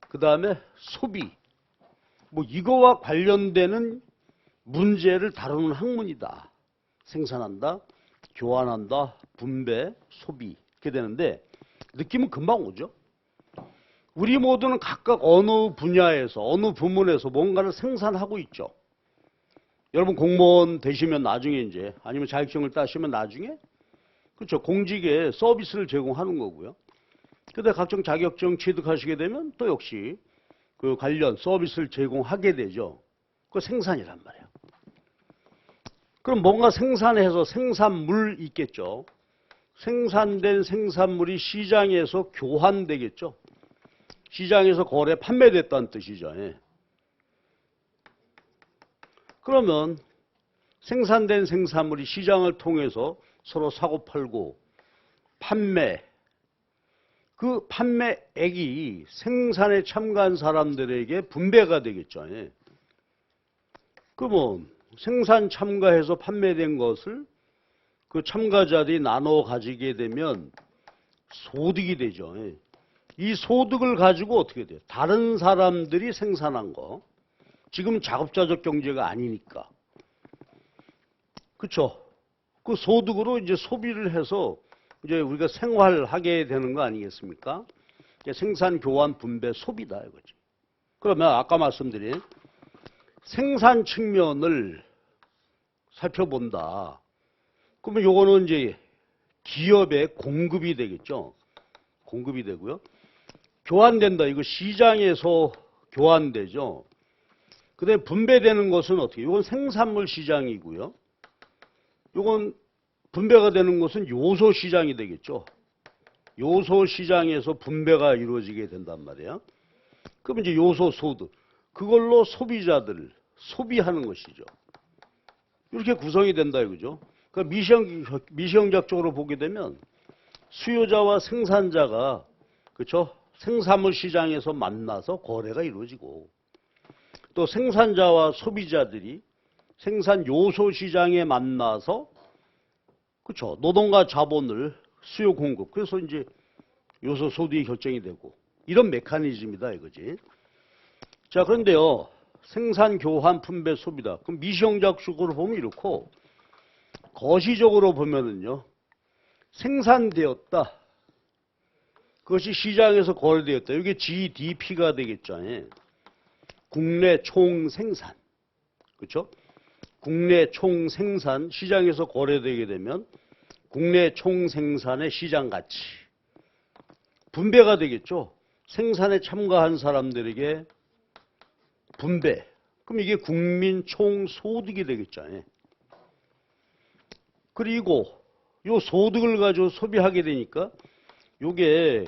그 다음에 소비, 뭐 이거와 관련되는 문제를 다루는 학문이다. 생산한다, 교환한다, 분배, 소비 이렇게 되는데 느낌은 금방 오죠. 우리 모두는 각각 어느 분야에서 어느 부문에서 뭔가를 생산하고 있죠. 여러분 공무원 되시면 나중에 이제 아니면 자격증을 따시면 나중에 그렇죠. 공직에 서비스를 제공하는 거고요. 근데 각종 자격증 취득하시게 되면 또 역시 그 관련 서비스를 제공하게 되죠. 그 생산이란 말이에요. 그럼 뭔가 생산해서 생산물 있겠죠. 생산된 생산물이 시장에서 교환되겠죠. 시장에서 거래 판매됐다는 뜻이죠. 그러면 생산된 생산물이 시장을 통해서 서로 사고 팔고 판매, 그 판매액이 생산에 참가한 사람들에게 분배가 되겠죠. 그러면 생산 참가해서 판매된 것을 그 참가자들이 나눠 가지게 되면 소득이 되죠. 이 소득을 가지고 어떻게 돼요? 다른 사람들이 생산한 거. 지금 자급자족 경제가 아니니까. 그렇죠? 그 소득으로 이제 소비를 해서 이제 우리가 생활하게 되는 거 아니겠습니까? 생산, 교환, 분배, 소비다 이거지. 그러면 아까 말씀드린 생산 측면을 살펴본다. 그러면 요거는 이제 기업의 공급이 되겠죠. 공급이 되고요. 교환된다. 이거 시장에서 교환되죠. 그다음에 분배되는 것은 어떻게? 이건 생산물 시장이고요. 이건 분배가 되는 것은 요소 시장이 되겠죠. 요소 시장에서 분배가 이루어지게 된단 말이에요. 그럼 이제 요소 소득. 그걸로 소비자들 소비하는 것이죠. 이렇게 구성이 된다 이거죠. 그러니까 미시형작적으로 보게 되면 수요자와 생산자가 그렇죠? 생산물 시장에서 만나서 거래가 이루어지고 또 생산자와 소비자들이 생산 요소 시장에 만나서 그렇죠. 노동과 자본을 수요 공급. 그래서 이제 요소 소득이 결정이 되고 이런 메커니즘이다 이거지. 자, 그런데요. 생산, 교환, 분배, 소비다. 그럼 미시형작식으로 보면 이렇고 거시적으로 보면은요. 생산되었다. 그것이 시장에서 거래되었다. 이게 GDP가 되겠죠. 국내 총생산. 그렇죠? 국내 총생산, 시장에서 거래되게 되면 국내 총생산의 시장 가치. 분배가 되겠죠. 생산에 참가한 사람들에게 분배. 그럼 이게 국민 총소득이 되겠죠. 그리고 요 소득을 가지고 소비하게 되니까 요게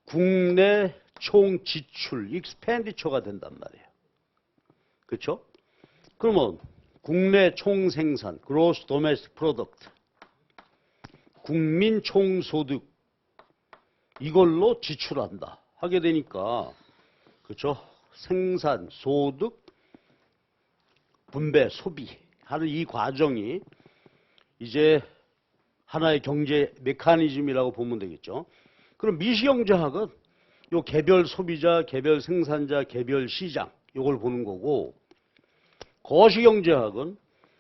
국내 총지출, 익스펜디처가 된단 말이에요. 그렇죠? 그러면 국내 총생산, gross domestic product, 국민 총소득 이걸로 지출한다 하게 되니까 그렇죠? 생산, 소득, 분배, 소비 하는 이 과정이 이제 하나의 경제 메커니즘이라고 보면 되겠죠. 그럼 미시경제학은 요 개별 소비자, 개별 생산자, 개별 시장 요걸 보는 거고, 거시경제학은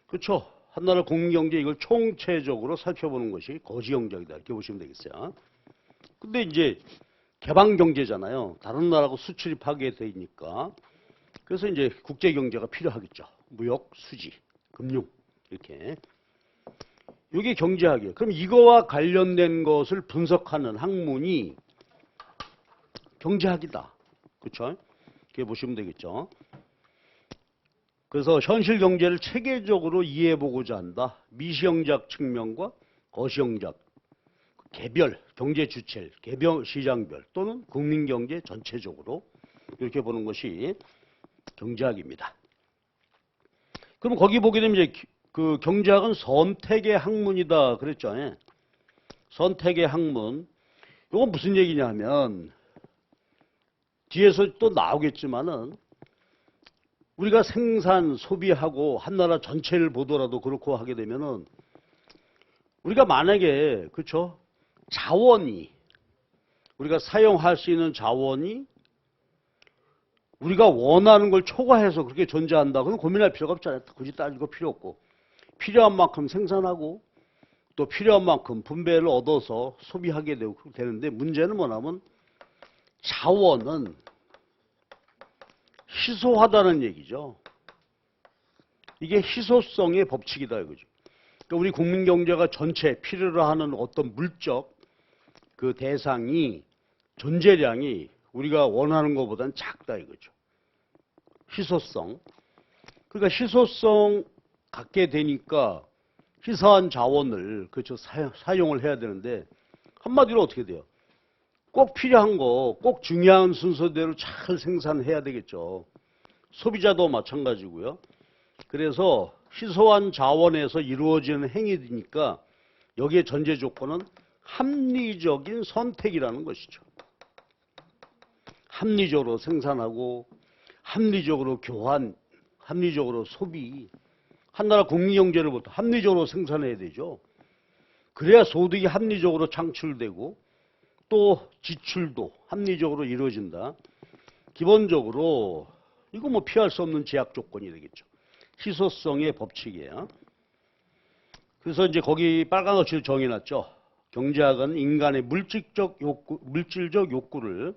그렇죠. 한나라 국민경제 이걸 총체적으로 살펴보는 것이 거시경제학이다 이렇게 보시면 되겠어요. 근데 이제 개방경제잖아요. 다른 나라하고 수출이 파괴되니까. 그래서 이제 국제경제가 필요하겠죠. 무역, 수지, 금융 이렇게. 이게 경제학이에요. 그럼 이거와 관련된 것을 분석하는 학문이 경제학이다. 그렇죠? 이렇게 보시면 되겠죠. 그래서 현실 경제를 체계적으로 이해해보고자 한다. 미시경제학 측면과 거시경제학, 개별 경제 주체, 개별 시장별 또는 국민경제 전체적으로 이렇게 보는 것이 경제학입니다. 그럼 거기 보게 되면 이제 그 경제학은 선택의 학문이다 그랬죠. 예. 선택의 학문. 이건 무슨 얘기냐 하면 뒤에서 또 나오겠지만은 우리가 생산, 소비하고 한 나라 전체를 보더라도 그렇고 하게 되면은 우리가 만약에 그렇죠? 자원이 우리가 사용할 수 있는 자원이 우리가 원하는 걸 초과해서 그렇게 존재한다. 그럼 고민할 필요가 없잖아요. 굳이 따지고 필요 없고 필요한 만큼 생산하고 또 필요한 만큼 분배를 얻어서 소비하게 되는데 문제는 뭐냐면 자원은 희소하다는 얘기죠. 이게 희소성의 법칙이다 이거죠. 그러니까 우리 국민경제가 전체 필요로 하는 어떤 물적 그 대상이 존재량이 우리가 원하는 것보다는 작다 이거죠. 희소성. 그러니까 희소성 갖게 되니까 희소한 자원을 그렇죠 사용을 해야 되는데 한마디로 어떻게 돼요? 꼭 필요한 거, 꼭 중요한 순서대로 잘 생산해야 되겠죠. 소비자도 마찬가지고요. 그래서 희소한 자원에서 이루어지는 행위니까 여기에 전제 조건은 합리적인 선택이라는 것이죠. 합리적으로 생산하고 합리적으로 교환, 합리적으로 소비. 한 나라 국민경제로부터 합리적으로 생산해야 되죠. 그래야 소득이 합리적으로 창출되고 또 지출도 합리적으로 이루어진다. 기본적으로 이거 뭐 피할 수 없는 제약 조건이 되겠죠. 희소성의 법칙이에요. 그래서 이제 거기 빨간 글씨로 정해놨죠. 경제학은 인간의 물질적 욕구를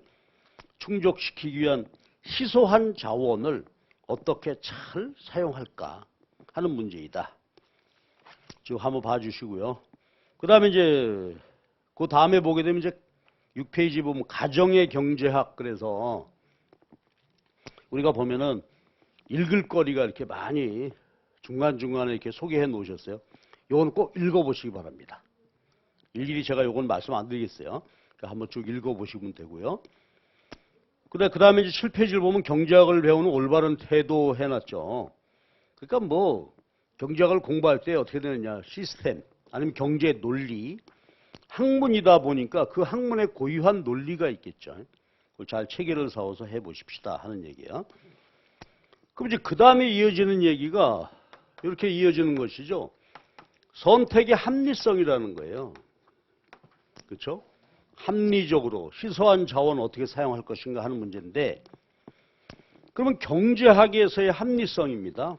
충족시키기 위한 희소한 자원을 어떻게 잘 사용할까 하는 문제이다. 지금 한번 봐주시고요. 그 다음에 이제 그 다음에 보게 되면 이제 6페이지 보면 가정의 경제학 그래서 우리가 보면은 읽을 거리가 이렇게 많이 중간중간에 이렇게 소개해 놓으셨어요. 요건 꼭 읽어보시기 바랍니다. 일일이 제가 요건 말씀 안 드리겠어요. 그러니까 한번 쭉 읽어보시면 되고요. 그 다음에 이제 7페이지를 보면 경제학을 배우는 올바른 태도 해놨죠. 그러니까 뭐 경제학을 공부할 때 어떻게 되느냐. 시스템 아니면 경제 논리 학문이다 보니까 그 학문의 고유한 논리가 있겠죠. 그걸 잘 체계를 세워서 해보십시다 하는 얘기예요. 그럼 이제 그 다음에 이어지는 얘기가 이렇게 이어지는 것이죠. 선택의 합리성이라는 거예요. 그렇죠? 합리적으로 희소한 자원 어떻게 사용할 것인가 하는 문제인데 그러면 경제학에서의 합리성입니다.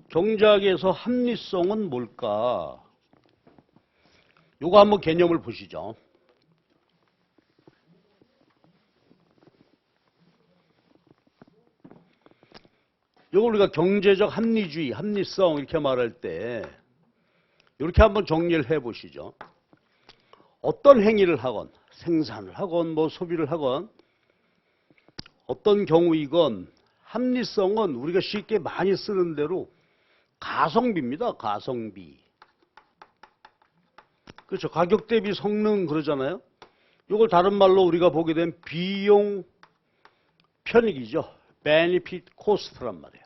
경제학에서 합리성은 뭘까? 요거 한번 개념을 보시죠. 요걸 우리가 경제적 합리주의, 합리성 이렇게 말할 때 이렇게 한번 정리를 해 보시죠. 어떤 행위를 하건 생산을 하건 뭐 소비를 하건 어떤 경우이건 합리성은 우리가 쉽게 많이 쓰는 대로 가성비입니다. 가성비. 그렇죠. 가격 대비 성능 그러잖아요. 이걸 다른 말로 우리가 보게 되면 비용 편익이죠. benefit cost란 말이에요.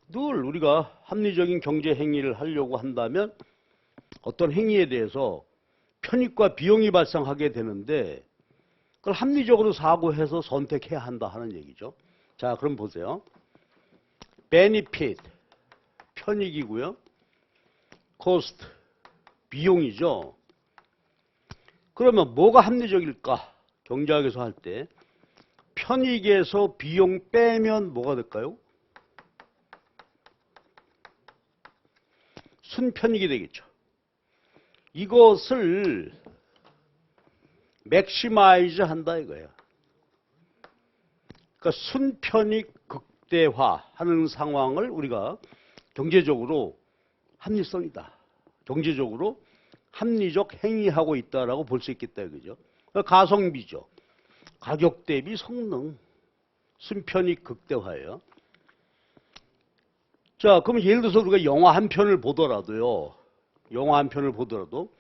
늘 우리가 합리적인 경제 행위를 하려고 한다면 어떤 행위에 대해서 편익과 비용이 발생하게 되는데 그걸 합리적으로 사고해서 선택해야 한다 하는 얘기죠. 자, 그럼 보세요. benefit 편익이고요. cost 비용이죠. 그러면 뭐가 합리적일까? 경제학에서 할 때 편익에서 비용 빼면 뭐가 될까요? 순편익이 되겠죠. 이것을 맥시마이즈 한다 이거예요. 그러니까 순편익 극대화하는 상황을 우리가 경제적으로 합리성이다. 경제적으로 합리적 행위하고 있다라고 볼 수 있겠다 이거죠. 가성비죠. 가격 대비 성능. 순편익 극대화예요. 자, 그럼 예를 들어서 우리가 영화 한 편을 보더라도요. 영화 한 편을 보더라도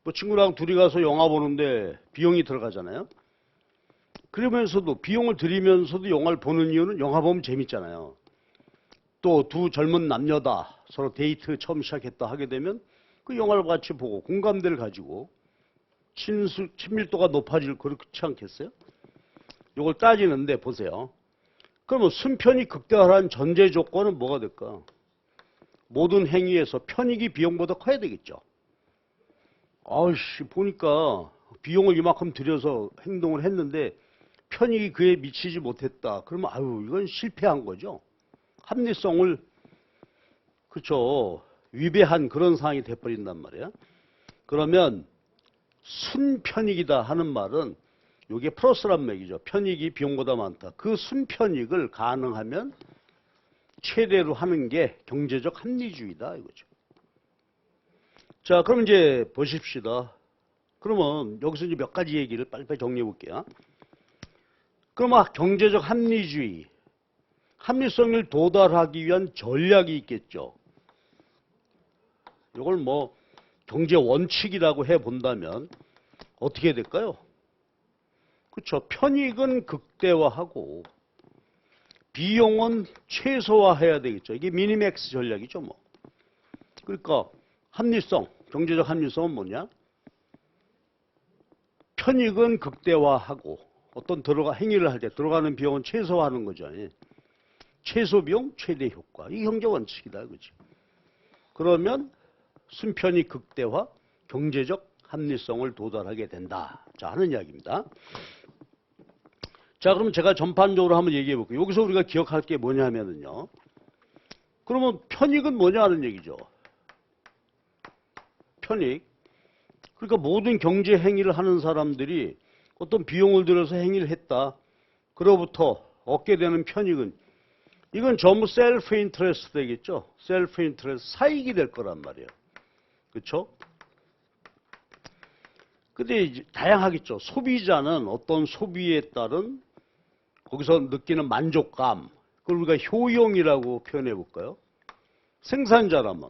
뭐 친구랑 둘이 가서 영화 보는데 비용이 들어가잖아요. 그러면서도 비용을 들이면서도 영화를 보는 이유는 영화 보면 재밌잖아요. 또 두 젊은 남녀다 서로 데이트 처음 시작했다 하게 되면 그 영화를 같이 보고 공감대를 가지고 친밀도가 높아질 그렇지 않겠어요? 이걸 따지는데 보세요. 그러면 순편익 극대화라는 전제 조건은 뭐가 될까? 모든 행위에서 편익이 비용보다 커야 되겠죠. 아우씨 보니까 비용을 이만큼 들여서 행동을 했는데 편익이 그에 미치지 못했다. 그러면 아유 이건 실패한 거죠. 합리성을 그렇죠. 위배한 그런 상황이 돼버린단 말이에요. 그러면 순편익이다 하는 말은 이게 플러스란 얘기죠. 편익이 비용보다 많다. 그 순편익을 가능하면 최대로 하는 게 경제적 합리주의다 이거죠. 자, 그럼 이제 보십시다. 그러면 여기서 이제 몇 가지 얘기를 빨리빨리 정리해 볼게요. 그러면 경제적 합리주의, 합리성을 도달하기 위한 전략이 있겠죠. 이걸 뭐 경제 원칙이라고 해 본다면 어떻게 될까요? 그렇죠. 편익은 극대화하고 비용은 최소화해야 되겠죠. 이게 미니맥스 전략이죠, 뭐. 그러니까 합리성, 경제적 합리성은 뭐냐? 편익은 극대화하고 어떤 행위를 할 때 들어가는 비용은 최소화하는 거죠. 최소 비용, 최대 효과. 이 경제 원칙이다, 그렇지? 그러면 순편익 극대화, 경제적 합리성을 도달하게 된다. 자, 하는 이야기입니다. 자, 그럼 제가 전반적으로 한번 얘기해 볼게요. 여기서 우리가 기억할 게 뭐냐면은요. 그러면 편익은 뭐냐 하는 얘기죠. 편익. 그러니까 모든 경제 행위를 하는 사람들이 어떤 비용을 들여서 행위를 했다. 그로부터 얻게 되는 편익은 이건 전부 셀프 인트레스트 되겠죠. 셀프 인트레스트 사익이 될 거란 말이에요. 그렇죠? 근데 다양하겠죠. 소비자는 어떤 소비에 따른 거기서 느끼는 만족감, 그걸 우리가 효용이라고 표현해 볼까요? 생산자라면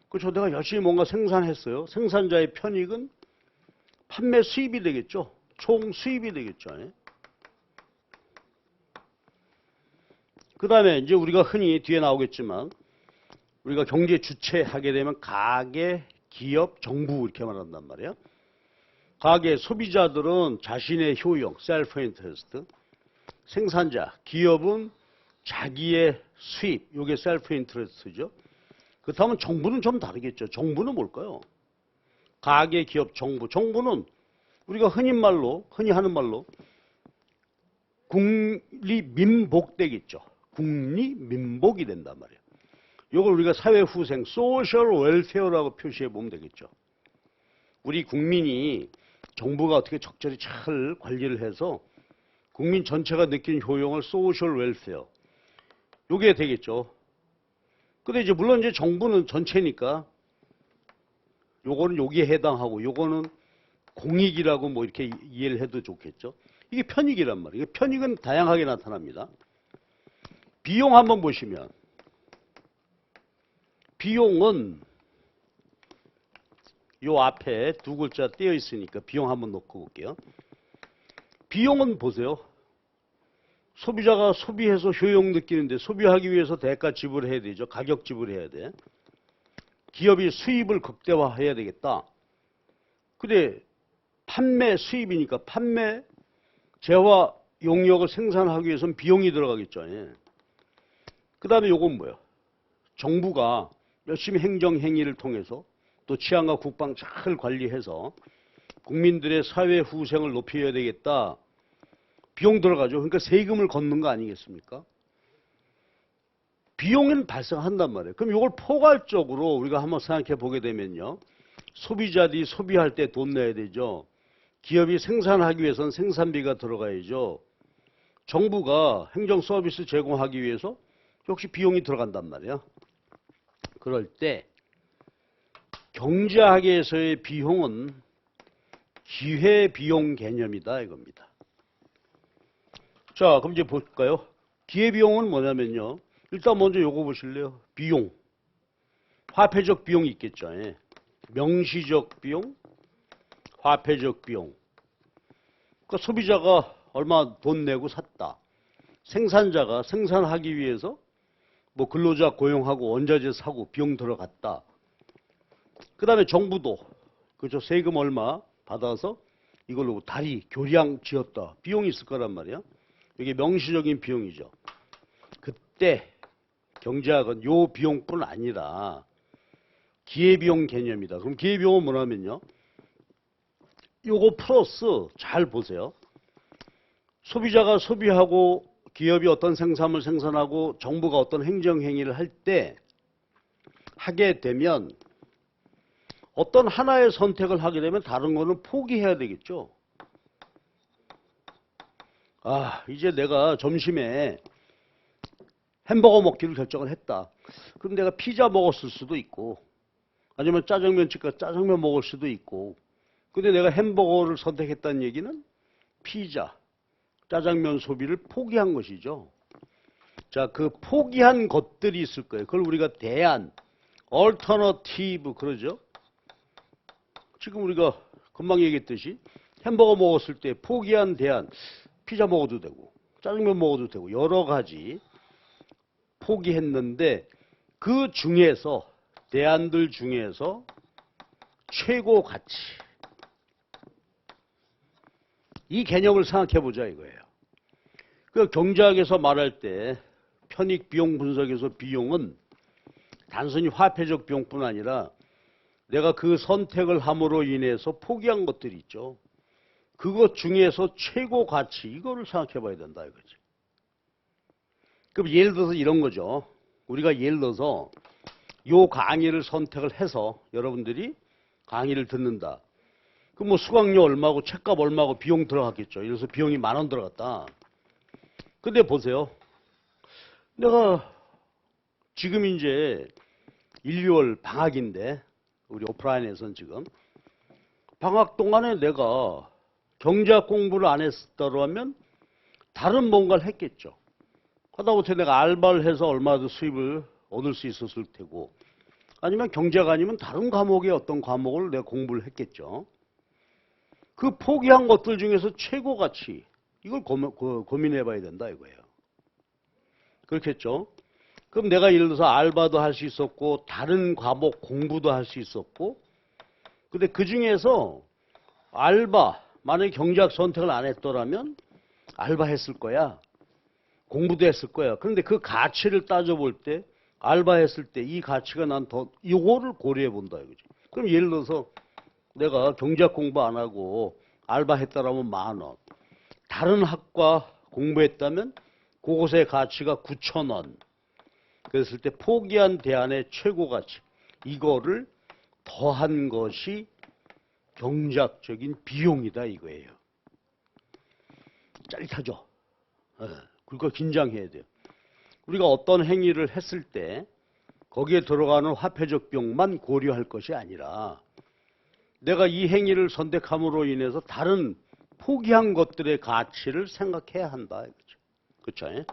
그렇죠. 내가 열심히 뭔가 생산했어요. 생산자의 편익은 판매 수입이 되겠죠. 총 수입이 되겠죠. 그 다음에 이제 우리가 흔히 뒤에 나오겠지만 우리가 경제 주체하게 되면 가계, 기업, 정부 이렇게 말한단 말이에요. 가계, 소비자들은 자신의 효용, 셀프 인터레스트. 생산자, 기업은 자기의 수입, 이게 셀프 인터레스트죠. 그렇다면 정부는 좀 다르겠죠. 정부는 뭘까요? 가계, 기업, 정부. 정부는 우리가 흔히 하는 말로 국리민복 되겠죠. 국리민복이 된단 말이에요. 이걸 우리가 사회후생, 소셜 웰페어라고 표시해 보면 되겠죠. 우리 국민이 정부가 어떻게 적절히 잘 관리를 해서 국민 전체가 느끼는 효용을 소셜 웰페어. 요게 되겠죠. 근데 이제 물론 이제 정부는 전체니까 요거는 여기에 해당하고 요거는 공익이라고 뭐 이렇게 이해를 해도 좋겠죠. 이게 편익이란 말이에요. 편익은 다양하게 나타납니다. 비용 한번 보시면 비용은 요 앞에 두 글자 띄어 있으니까 비용 한번 놓고 볼게요. 비용은 보세요. 소비자가 소비해서 효용 느끼는데 소비하기 위해서 대가 지불해야 되죠. 가격 지불해야 돼. 기업이 수입을 극대화해야 되겠다. 근데 판매 수입이니까 판매 재화 용역을 생산하기 위해서는 비용이 들어가겠죠. 그 다음에 요건 뭐예요? 정부가 열심히 행정 행위를 통해서 또 치안과 국방 잘 관리해서 국민들의 사회 후생을 높여야 되겠다. 비용 들어가죠. 그러니까 세금을 걷는 거 아니겠습니까? 비용은 발생한단 말이에요. 그럼 이걸 포괄적으로 우리가 한번 생각해 보게 되면요. 소비자들이 소비할 때 돈 내야 되죠. 기업이 생산하기 위해서는 생산비가 들어가야죠. 정부가 행정 서비스 제공하기 위해서 역시 비용이 들어간단 말이에요. 그럴 때 경제학에서의 비용은 기회비용 개념이다 이겁니다. 자, 그럼 이제 볼까요? 기회비용은 뭐냐면요. 일단 먼저 요거 보실래요? 비용. 화폐적 비용이 있겠죠. 예. 명시적 비용, 화폐적 비용. 그러니까 소비자가 얼마 돈 내고 샀다. 생산자가 생산하기 위해서 뭐 근로자 고용하고 원자재 사고 비용 들어갔다. 그 다음에 정부도 그죠 세금 얼마 받아서 이걸로 다리, 교량 지었다. 비용이 있을 거란 말이야. 이게 명시적인 비용이죠. 그때 경제학은 요 비용뿐 아니라 기회비용 개념이다. 그럼 기회비용은 뭐냐면요. 요거 플러스 잘 보세요. 소비자가 소비하고 기업이 어떤 생산을 생산하고 정부가 어떤 행정행위를 할 때 하게 되면 어떤 하나의 선택을 하게 되면 다른 거는 포기해야 되겠죠. 아, 이제 내가 점심에 햄버거 먹기를 결정을 했다. 그럼 내가 피자 먹었을 수도 있고 아니면 짜장면집 가서 짜장면 먹을 수도 있고 근데 내가 햄버거를 선택했다는 얘기는 피자, 짜장면 소비를 포기한 것이죠. 자, 그 포기한 것들이 있을 거예요. 그걸 우리가 대안, 얼터너티브 그러죠. 지금 우리가 금방 얘기했듯이 햄버거 먹었을 때 포기한 대안, 피자 먹어도 되고 짜장면 먹어도 되고 여러 가지 포기했는데 그 중에서 대안들 중에서 최고 가치 이 개념을 생각해 보자 이거예요. 그 경제학에서 말할 때 편익 비용 분석에서 비용은 단순히 화폐적 비용뿐 아니라 내가 그 선택을 함으로 인해서 포기한 것들이 있죠. 그것 중에서 최고 가치 이거를 생각해 봐야 된다 이거지. 그럼 예를 들어서 이런 거죠. 우리가 예를 들어서 요 강의를 선택을 해서 여러분들이 강의를 듣는다. 그럼 뭐 수강료 얼마고 책값 얼마고 비용 들어갔겠죠. 예를 들어서 비용이 10,000원 들어갔다. 근데 보세요. 내가 지금 이제 1, 2월 방학인데 우리 오프라인에서는 지금 방학 동안에 내가 경제학 공부를 안 했더라면 다른 뭔가를 했겠죠. 하다못해 내가 알바를 해서 얼마든 수입을 얻을 수 있었을 테고 아니면 경제학 아니면 다른 과목의 어떤 과목을 내가 공부를 했겠죠. 그 포기한 것들 중에서 최고 가치 이걸 고민해 봐야 된다 이거예요. 그렇겠죠. 그럼 내가 예를 들어서 알바도 할 수 있었고 다른 과목 공부도 할 수 있었고 근데 그 중에서 알바 만약에 경제학 선택을 안 했더라면 알바 했을 거야. 공부도 했을 거야. 그런데 그 가치를 따져볼 때 알바 했을 때 이 가치가 난 더 이거를 고려해 본다 이거지. 그럼 예를 들어서 내가 경제학 공부 안 하고 알바 했다라면 10,000원. 다른 학과 공부했다면 그곳의 가치가 9,000원. 그랬을 때 포기한 대안의 최고 가치. 이거를 더한 것이 경제학적인 비용이다 이거예요. 짜릿하죠. 그러니까 긴장해야 돼요. 우리가 어떤 행위를 했을 때 거기에 들어가는 화폐적 비용만 고려할 것이 아니라 내가 이 행위를 선택함으로 인해서 다른 포기한 것들의 가치를 생각해야 한다. 그렇죠?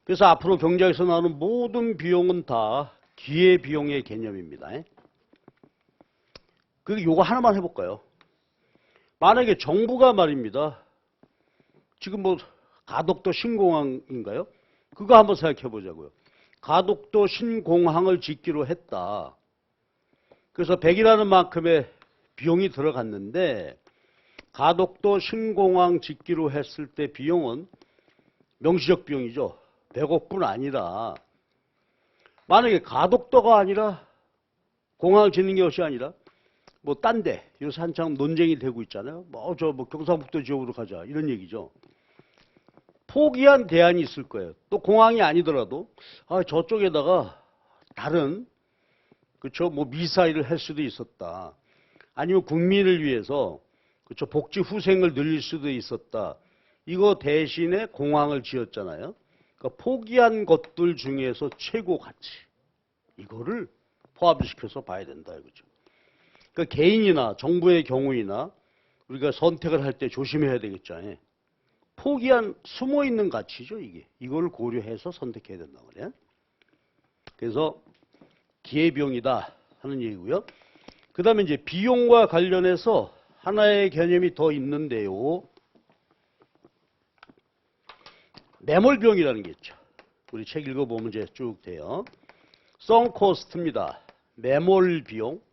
그래서 앞으로 경제학에서 나오는 모든 비용은 다 기회비용의 개념입니다. 그 요거 하나만 해볼까요? 만약에 정부가 말입니다. 지금 뭐 가덕도 신공항인가요? 그거 한번 생각해 보자고요. 가덕도 신공항을 짓기로 했다. 그래서 100이라는 만큼의 비용이 들어갔는데 가덕도 신공항 짓기로 했을 때 비용은 명시적 비용이죠. 100억뿐 아니라 만약에 가덕도가 아니라 공항을 짓는 것이 아니라 뭐 딴 데 요새 한창 논쟁이 되고 있잖아요. 뭐 경상북도 지역으로 가자 이런 얘기죠. 포기한 대안이 있을 거예요. 또 공항이 아니더라도 저쪽에다가 다른 그렇죠 뭐 미사일을 할 수도 있었다. 아니면 국민을 위해서 그렇죠 복지 후생을 늘릴 수도 있었다. 이거 대신에 공항을 지었잖아요. 그러니까 포기한 것들 중에서 최고 가치 이거를 포함시켜서 봐야 된다 이거죠. 그러니까 개인이나 정부의 경우이나 우리가 선택을 할 때 조심해야 되겠죠. 예. 포기한 숨어 있는 가치죠 이게. 이걸 고려해서 선택해야 된다 말이에요. 그래서 기회비용이다 하는 얘기고요. 그 다음에 이제 비용과 관련해서 하나의 개념이 더 있는데요. 매몰비용이라는 게 있죠. 우리 책 읽어보면 이제 쭉 돼요. 썬코스트입니다. 매몰비용.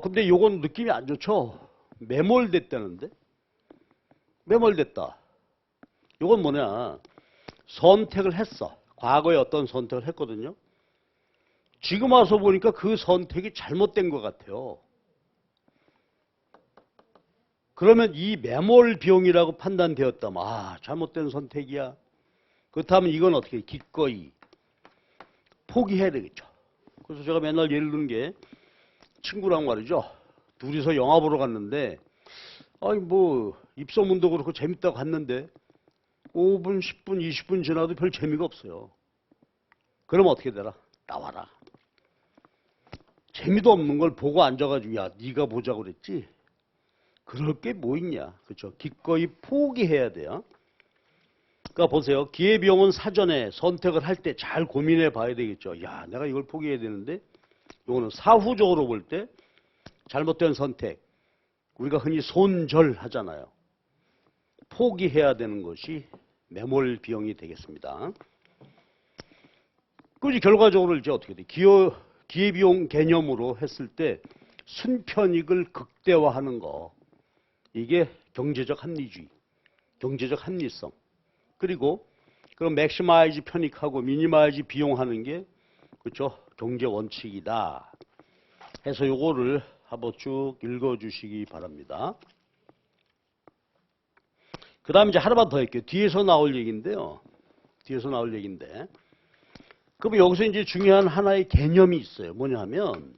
근데 요건 느낌이 안 좋죠. 매몰됐다는데? 매몰됐다. 요건 뭐냐. 선택을 했어. 과거에 어떤 선택을 했거든요. 지금 와서 보니까 그 선택이 잘못된 것 같아요. 그러면 이 매몰 비용이라고 판단되었다면 잘못된 선택이야. 그렇다면 이건 어떻게 기꺼이 포기해야 되겠죠. 그래서 제가 맨날 예를 드는 게 친구랑 말이죠. 둘이서 영화 보러 갔는데 뭐 입소문도 그렇고 재밌다고 갔는데 5분, 10분, 20분 지나도 별 재미가 없어요. 그럼 어떻게 되라? 나와라. 재미도 없는 걸 보고 앉아가지고 야 네가 보자고 그랬지? 그럴 게 뭐 있냐. 그렇죠? 기꺼이 포기해야 돼요. 그러니까 보세요. 기회비용은 사전에 선택을 할 때 잘 고민해 봐야 되겠죠. 야 내가 이걸 포기해야 되는데 이거는 사후적으로 볼 때 잘못된 선택. 우리가 흔히 손절하잖아요. 포기해야 되는 것이 매몰 비용이 되겠습니다. 그지 결과적으로 이제 어떻게 돼? 기회비용 개념으로 했을 때 순편익을 극대화하는 거. 이게 경제적 합리주의, 경제적 합리성. 그리고 그럼 맥시마이즈 편익하고 미니마이즈 비용하는 게 그렇죠? 경제 원칙이다. 해서 요거를 한번 쭉 읽어주시기 바랍니다. 그 다음에 이제 하나만 더 할게요. 뒤에서 나올 얘기인데요. 뒤에서 나올 얘기인데. 그럼 여기서 이제 중요한 하나의 개념이 있어요. 뭐냐 하면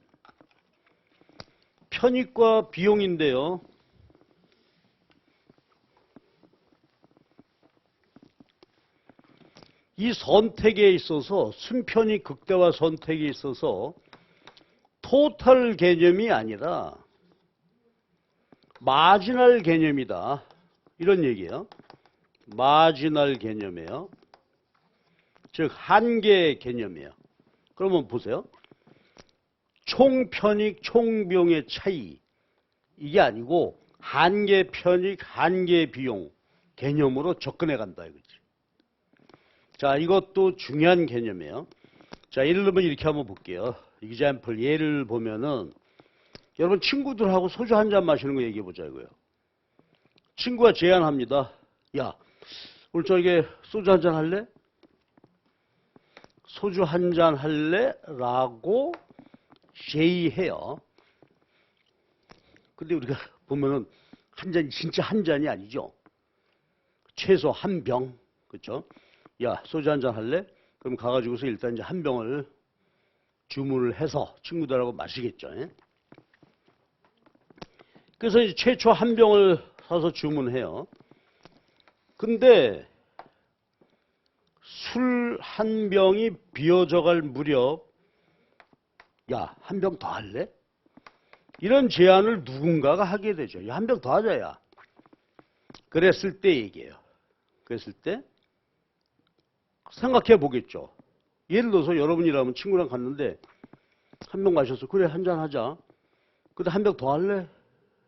편익과 비용인데요. 이 선택에 있어서 순편익 극대화 선택에 있어서 토탈 개념이 아니라 마지널 개념이다. 이런 얘기예요. 마지널 개념이에요. 즉 한계 개념이에요. 그러면 보세요. 총편익, 총비용의 차이 이게 아니고 한계 편익, 한계 비용 개념으로 접근해 간다 이거지. 자, 이것도 중요한 개념이에요. 자, 예를 들면 이렇게 한번 볼게요. example 예를 보면은 여러분 친구들하고 소주 한 잔 마시는 거 얘기해 보자 이거예요. 친구가 제안합니다. 야, 오늘 저녁에 소주 한 잔 할래? 소주 한 잔 할래? 라고 제의해요. 근데 우리가 보면은 한 잔이 진짜 한 잔이 아니죠. 최소 한 병. 그렇죠? 야, 소주 한 잔 할래? 그럼 가가지고서 일단 이제 한 병을 주문을 해서 친구들하고 마시겠죠. 예? 그래서 이제 최초 한 병을 사서 주문해요. 근데 술 한 병이 비어져 갈 무렵 야, 한 병 더 할래? 이런 제안을 누군가가 하게 되죠. 야, 한 병 더 하자, 야. 그랬을 때 얘기해요. 그랬을 때 생각해 보겠죠. 예를 들어서 여러분이라면 친구랑 갔는데 한 병 마셨어. 그래, 한 잔 하자. 근데 한 병 더 할래?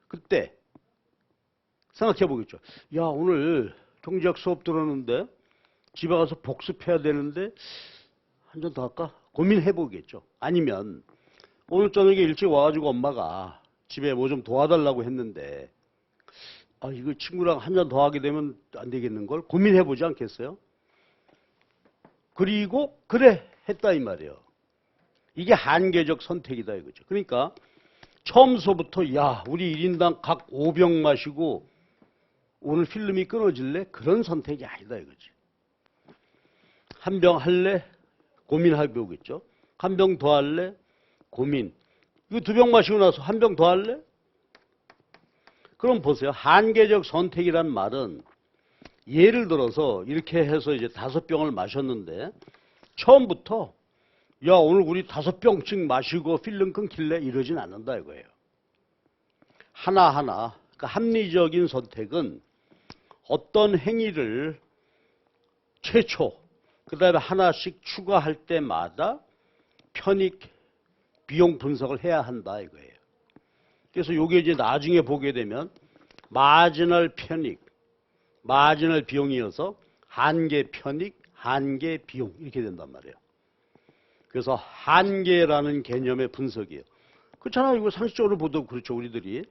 그때 생각해 보겠죠. 야, 오늘 경제학 수업 들었는데 집에 가서 복습해야 되는데 한 잔 더 할까? 고민해 보겠죠. 아니면 오늘 저녁에 일찍 와가지고 엄마가 집에 뭐 좀 도와달라고 했는데 이거 친구랑 한 잔 더 하게 되면 안 되겠는걸? 고민해 보지 않겠어요? 그리고 그래 했다 이 말이에요. 이게 한계적 선택이다 이거죠. 그러니까 처음서부터 야 우리 1인당 각 5병 마시고 오늘 필름이 끊어질래? 그런 선택이 아니다 이거지. 한 병 할래? 고민하게 오겠죠. 한 병 더 할래? 고민. 이거 2병 마시고 나서 한 병 더 할래? 그럼 보세요. 한계적 선택이란 말은 예를 들어서 이렇게 해서 이제 5병을 마셨는데 처음부터 야 오늘 우리 5병씩 마시고 필름 끊길래 이러진 않는다 이거예요. 하나하나 그러니까 합리적인 선택은 어떤 행위를 최초 그 다음에 하나씩 추가할 때마다 편익 비용 분석을 해야 한다 이거예요. 그래서 이게 이제 나중에 보게 되면 마지널 편익, 마지널 비용이어서 한계 편익, 한계 비용 이렇게 된단 말이에요. 그래서 한계라는 개념의 분석이에요. 그렇잖아요. 이거 상식적으로 보도 그렇죠. 우리들이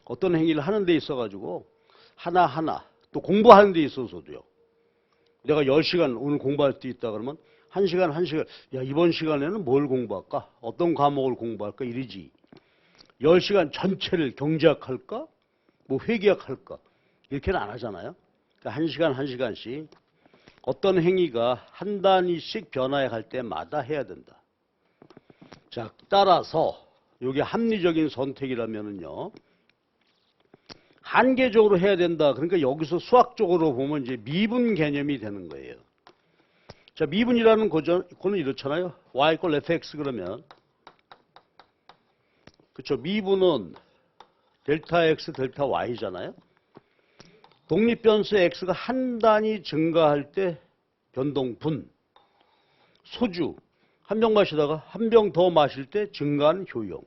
어떤 행위를 하는 데 있어가지고 하나하나 또 공부하는 데 있어서도요. 내가 10시간 오늘 공부할 때 있다 그러면 1시간, 1시간 야 이번 시간에는 뭘 공부할까? 어떤 과목을 공부할까? 이러지. 10시간 전체를 경제학할까? 뭐 회계학할까? 이렇게는 안 하잖아요. 그러니까 1시간, 1시간씩 어떤 행위가 한 단위씩 변화해 갈 때마다 해야 된다. 자, 따라서 이게 합리적인 선택이라면은요. 한계적으로 해야 된다. 그러니까 여기서 수학적으로 보면 이제 미분 개념이 되는 거예요. 자, 미분이라는 거는 이렇잖아요. y = fx 그러면 그렇죠. 미분은 델타 x, 델타 y잖아요. 독립변수 x가 한 단위 증가할 때 변동분. 소주 한 병 마시다가 한 병 더 마실 때 증가하는 효용.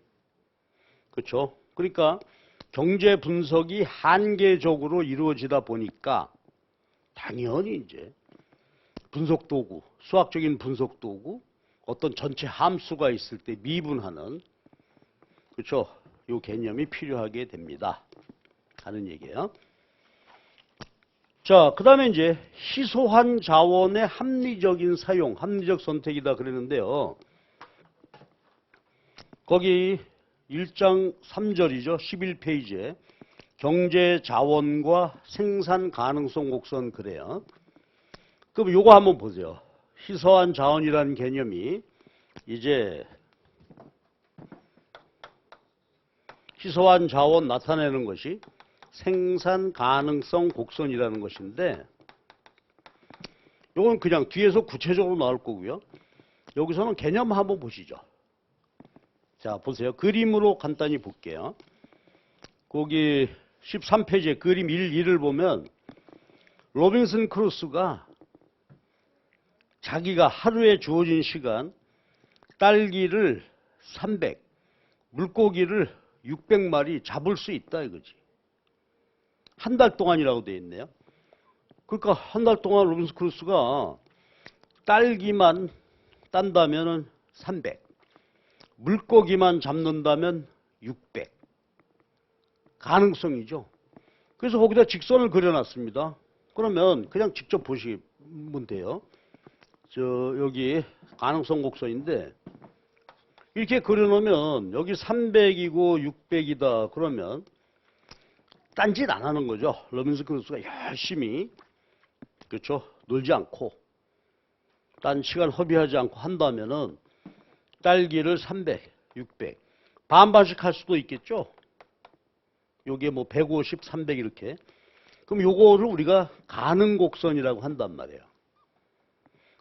그렇죠. 그러니까 경제 분석이 한계적으로 이루어지다 보니까 당연히 이제 분석 도구, 수학적인 분석 도구, 어떤 전체 함수가 있을 때 미분하는 그렇죠. 이 개념이 필요하게 됩니다. 하는 얘기예요. 자, 그 다음에 이제 희소한 자원의 합리적인 사용, 합리적 선택이다 그랬는데요. 거기 1장 3절이죠. 11페이지에 경제 자원과 생산 가능성 곡선 그래요. 그럼 요거 한번 보세요. 희소한 자원이라는 개념이 이제 희소한 자원 나타내는 것이 생산 가능성 곡선이라는 것인데 요건 그냥 뒤에서 구체적으로 나올 거고요. 여기서는 개념 한번 보시죠. 자, 보세요. 그림으로 간단히 볼게요. 거기 13페이지에 그림 1을 보면 로빈슨 크루소가 자기가 하루에 주어진 시간 딸기를 300, 물고기를 600마리 잡을 수 있다 이거지. 한 달 동안이라고 되어 있네요. 그러니까 한 달 동안 로빈슨 크루소가 딸기만 딴다면 300, 물고기만 잡는다면 600. 가능성이죠. 그래서 거기다 직선을 그려놨습니다. 그러면 그냥 직접 보시면 돼요. 여기 가능성 곡선인데 이렇게 그려놓으면 여기 300이고 600이다 그러면 딴짓 안 하는 거죠. 로빈슨 크루소가 열심히 그렇죠. 놀지 않고 딴 시간 허비하지 않고 한다면은 딸기를 300, 600 반반씩 할 수도 있겠죠. 요게 뭐 150, 300 이렇게. 그럼 요거를 우리가 가능 곡선이라고 한단 말이에요.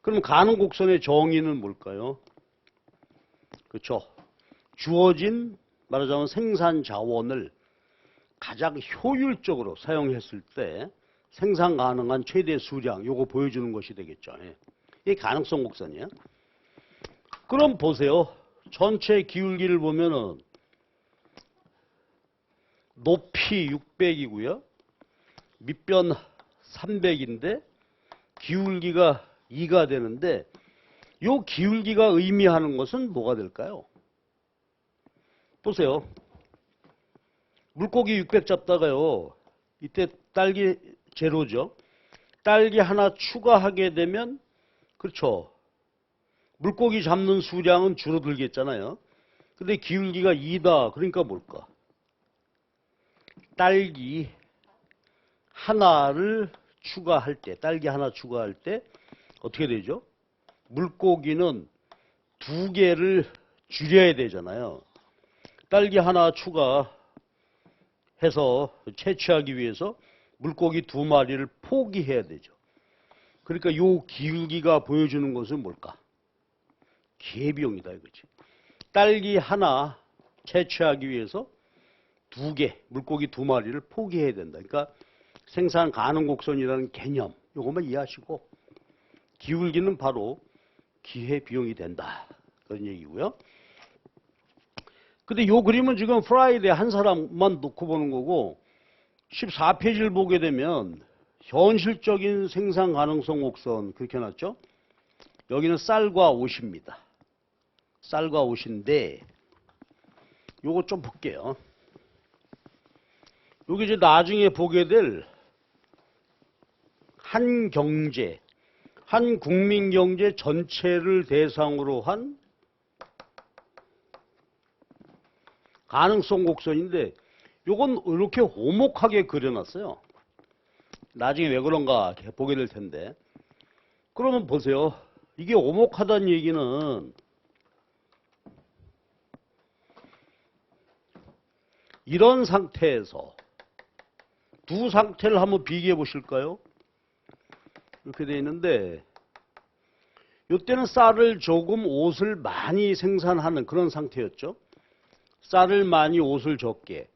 그럼 가능 곡선의 정의는 뭘까요? 그렇죠. 주어진 말하자면 생산 자원을 가장 효율적으로 사용했을 때 생산 가능한 최대 수량 요거 보여주는 것이 되겠죠. 이게 가능성 곡선이에요. 그럼 보세요. 전체 기울기를 보면은 높이 600이고요. 밑변 300인데 기울기가 2가 되는데 요 기울기가 의미하는 것은 뭐가 될까요? 보세요. 물고기 600 잡다가요. 이때 딸기 제로죠. 딸기 하나 추가하게 되면 그렇죠. 물고기 잡는 수량은 줄어들겠잖아요. 근데 기울기가 2다. 그러니까 뭘까? 딸기 하나를 추가할 때, 딸기 하나 추가할 때 어떻게 되죠? 물고기는 2개를 줄여야 되잖아요. 딸기 하나 추가해서 채취하기 위해서 물고기 2마리를 포기해야 되죠. 그러니까 요 기울기가 보여주는 것은 뭘까? 기회비용이다 이거지. 딸기 하나 채취하기 위해서 2개, 물고기 2마리를 포기해야 된다. 그러니까 생산 가능 곡선이라는 개념, 이것만 이해하시고 기울기는 바로 기회비용이 된다. 그런 얘기고요. 근데 요 그림은 지금 프라이드에 한 사람만 놓고 보는 거고 14페이지를 보게 되면 현실적인 생산 가능성 곡선 그렇게 해놨죠. 여기는 쌀과 옷입니다. 쌀과 옷인데 요거 좀 볼게요. 여기 이제 나중에 보게 될 한 경제, 한 국민 경제 전체를 대상으로 한 가능성 곡선인데 요건 이렇게 오목하게 그려놨어요. 나중에 왜 그런가 보게 될 텐데. 그러면 보세요. 이게 오목하다는 얘기는 이런 상태에서 두 상태를 한번 비교해 보실까요? 이렇게 돼 있는데 이때는 쌀을 조금 옷을 많이 생산하는 그런 상태였죠. 쌀을 많이 옷을 적게.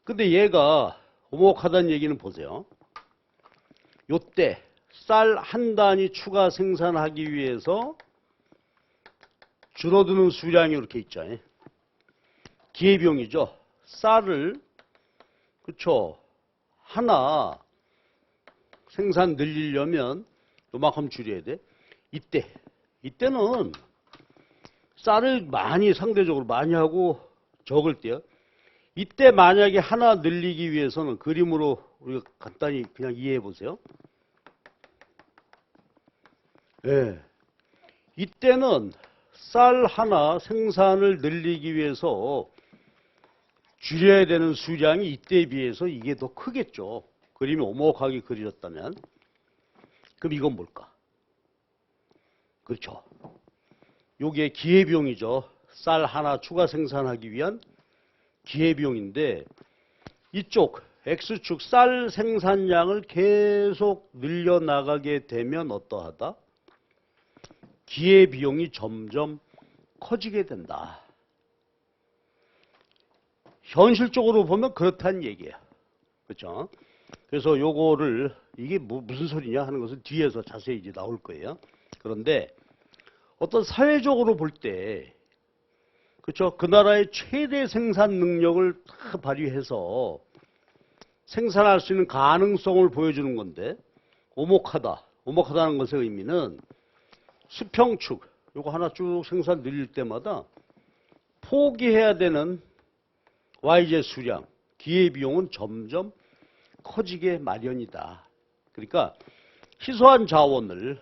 근데 얘가 오목하다는 얘기는 보세요. 이때 쌀 한 단위 추가 생산하기 위해서 줄어드는 수량이 이렇게 있죠. 기회비용이죠. 쌀을 그쵸 하나 생산 늘리려면 요만큼 줄여야 돼. 이때는 쌀을 많이 상대적으로 많이 하고 적을 때요. 이때 만약에 하나 늘리기 위해서는 그림으로 우리가 간단히 그냥 이해해 보세요. 예. 이때는 쌀 하나 생산을 늘리기 위해서 줄여야 되는 수량이 이때에 비해서 이게 더 크겠죠. 그림이 오목하게 그려졌다면. 그럼 이건 뭘까? 그렇죠. 요게 기회비용이죠. 쌀 하나 추가 생산하기 위한 기회비용인데 이쪽 X축 쌀 생산량을 계속 늘려나가게 되면 어떠하다? 기회비용이 점점 커지게 된다. 현실적으로 보면 그렇다는 얘기예요. 그렇죠? 그래서 요거를 이게 무슨 소리냐 하는 것은 뒤에서 자세히 이제 나올 거예요. 그런데 어떤 사회적으로 볼 때 그렇죠? 그 나라의 최대 생산 능력을 다 발휘해서 생산할 수 있는 가능성을 보여주는 건데 오목하다는 것의 의미는 수평축 요거 하나 쭉 생산 늘릴 때마다 포기해야 되는 YJ 수량, 기회비용은 점점 커지게 마련이다. 그러니까 희소한 자원을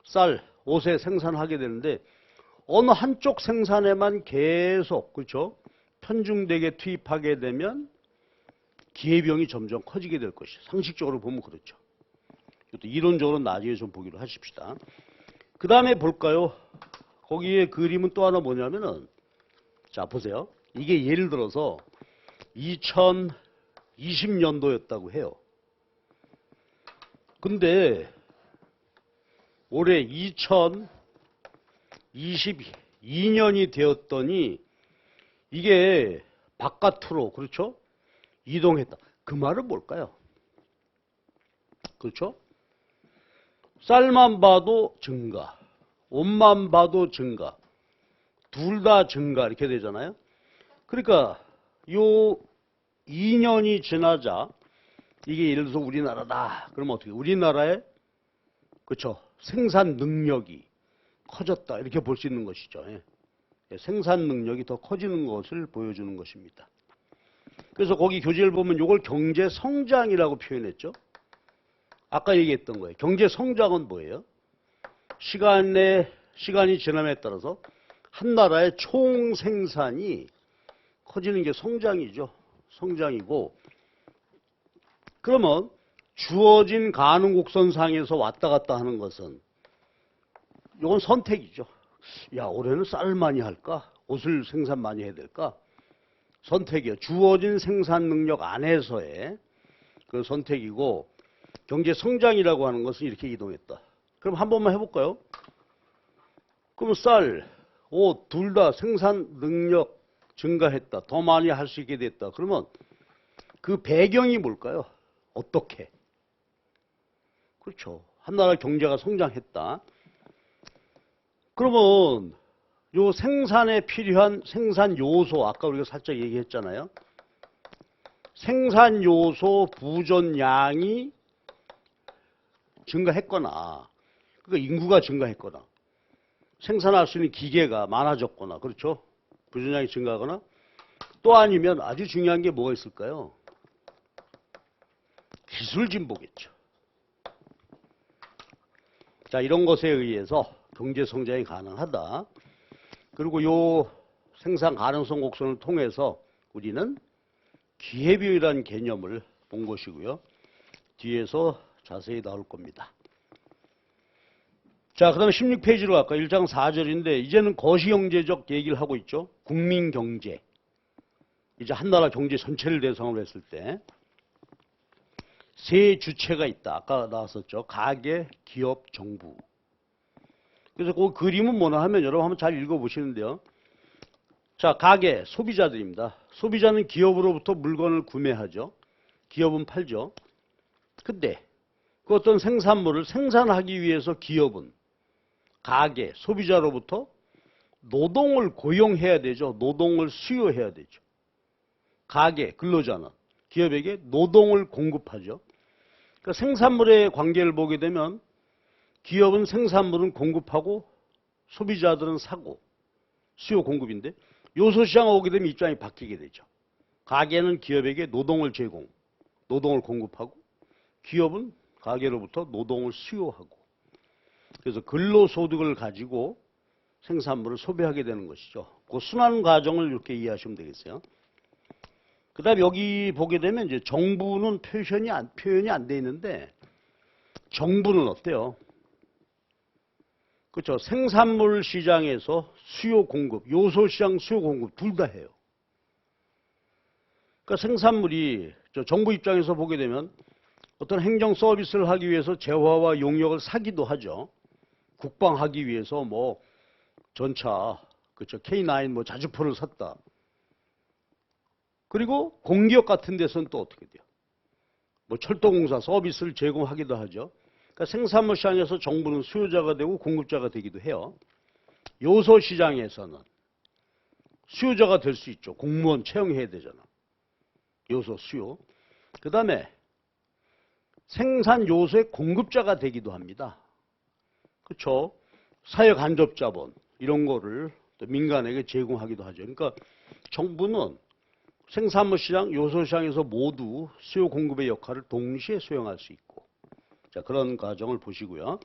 쌀, 옷에 생산하게 되는데 어느 한쪽 생산에만 계속 그렇죠? 편중되게 투입하게 되면 기회비용이 점점 커지게 될 것이죠. 상식적으로 보면 그렇죠. 이것도 이론적으로 나중에 좀 보기로 하십시다. 그 다음에 볼까요? 거기에 그림은 또 하나 뭐냐면은 자 보세요. 이게 예를 들어서 2020년도였다고 해요. 근데 올해 2022년이 되었더니 이게 바깥으로 그렇죠? 이동했다. 그 말은 뭘까요? 그렇죠? 쌀만 봐도 증가, 옷만 봐도 증가, 둘 다 증가 이렇게 되잖아요. 그러니까 요 2년이 지나자 이게 예를 들어서 우리나라다. 그러면 어떻게? 우리나라의 그렇죠? 생산 능력이 커졌다 이렇게 볼 수 있는 것이죠. 생산 능력이 더 커지는 것을 보여주는 것입니다. 그래서 거기 교재를 보면 이걸 경제 성장이라고 표현했죠. 아까 얘기했던 거예요. 경제 성장은 뭐예요? 시간이 지남에 따라서 한 나라의 총 생산이 커지는 게 성장이죠. 성장이고, 그러면 주어진 가능 곡선상에서 왔다 갔다 하는 것은 이건 선택이죠. 야, 올해는 쌀을 많이 할까? 옷을 생산 많이 해야 될까? 선택이요. 주어진 생산 능력 안에서의 그 선택이고, 경제 성장이라고 하는 것은 이렇게 이동했다. 그럼 한 번만 해볼까요? 그럼 쌀, 옷 둘 다 생산 능력 증가했다. 더 많이 할 수 있게 됐다. 그러면 그 배경이 뭘까요? 어떻게? 그렇죠. 한 나라 경제가 성장했다. 그러면 요 생산에 필요한 생산 요소, 아까 우리가 살짝 얘기했잖아요. 생산 요소 부존량이 증가했거나, 그러니까 인구가 증가했거나, 생산할 수 있는 기계가 많아졌거나, 그렇죠? 부존량이 증가하거나, 또 아니면 아주 중요한 게 뭐가 있을까요? 기술 진보겠죠. 자, 이런 것에 의해서 경제 성장이 가능하다. 그리고 요 생산 가능성 곡선을 통해서 우리는 기회비용이라는 개념을 본 것이고요. 뒤에서 자세히 나올 겁니다. 자, 그 다음에 16페이지로 갈까요? 1장 4절인데 이제는 거시경제적 얘기를 하고 있죠. 국민경제. 이제 한 나라 경제 전체를 대상으로 했을 때 세 주체가 있다. 아까 나왔었죠. 가계, 기업, 정부. 그래서 그 그림은 뭐나 하면 여러분 한번 잘 읽어보시는데요. 자, 가계, 소비자들입니다. 소비자는 기업으로부터 물건을 구매하죠. 기업은 팔죠. 근데 그 어떤 생산물을 생산하기 위해서 기업은 가계, 소비자로부터 노동을 고용해야 되죠. 노동을 수요해야 되죠. 가계, 근로자는 기업에게 노동을 공급하죠. 그러니까 생산물의 관계를 보게 되면 기업은 생산물은 공급하고 소비자들은 사고, 수요 공급인데 요소시장에 오게 되면 입장이 바뀌게 되죠. 가계는 기업에게 노동을 제공, 노동을 공급하고 기업은 가계로부터 노동을 수요하고, 그래서 근로소득을 가지고 생산물을 소비하게 되는 것이죠. 그 순환 과정을 이렇게 이해하시면 되겠어요. 그 다음에 여기 보게 되면 이제 정부는 표현이 안 돼 있는데 정부는 어때요? 그렇죠. 생산물 시장에서 수요 공급, 요소 시장 수요 공급 둘 다 해요. 그러니까 생산물이 정부 입장에서 보게 되면 어떤 행정 서비스를 하기 위해서 재화와 용역을 사기도 하죠. 국방하기 위해서 뭐 전차, 그렇죠. K9 뭐 자주포를 샀다. 그리고 공기업 같은 데서는 또 어떻게 돼요? 뭐 철도공사 서비스를 제공하기도 하죠. 그러니까 생산물 시장에서 정부는 수요자가 되고 공급자가 되기도 해요. 요소 시장에서는 수요자가 될 수 있죠. 공무원 채용해야 되잖아. 요소 수요. 그 다음에 생산 요소의 공급자가 되기도 합니다. 그렇죠. 사회 간접 자본 이런 거를 또 민간에게 제공하기도 하죠. 그러니까 정부는 생산물 시장, 요소 시장에서 모두 수요 공급의 역할을 동시에 수행할 수 있고, 자, 그런 과정을 보시고요.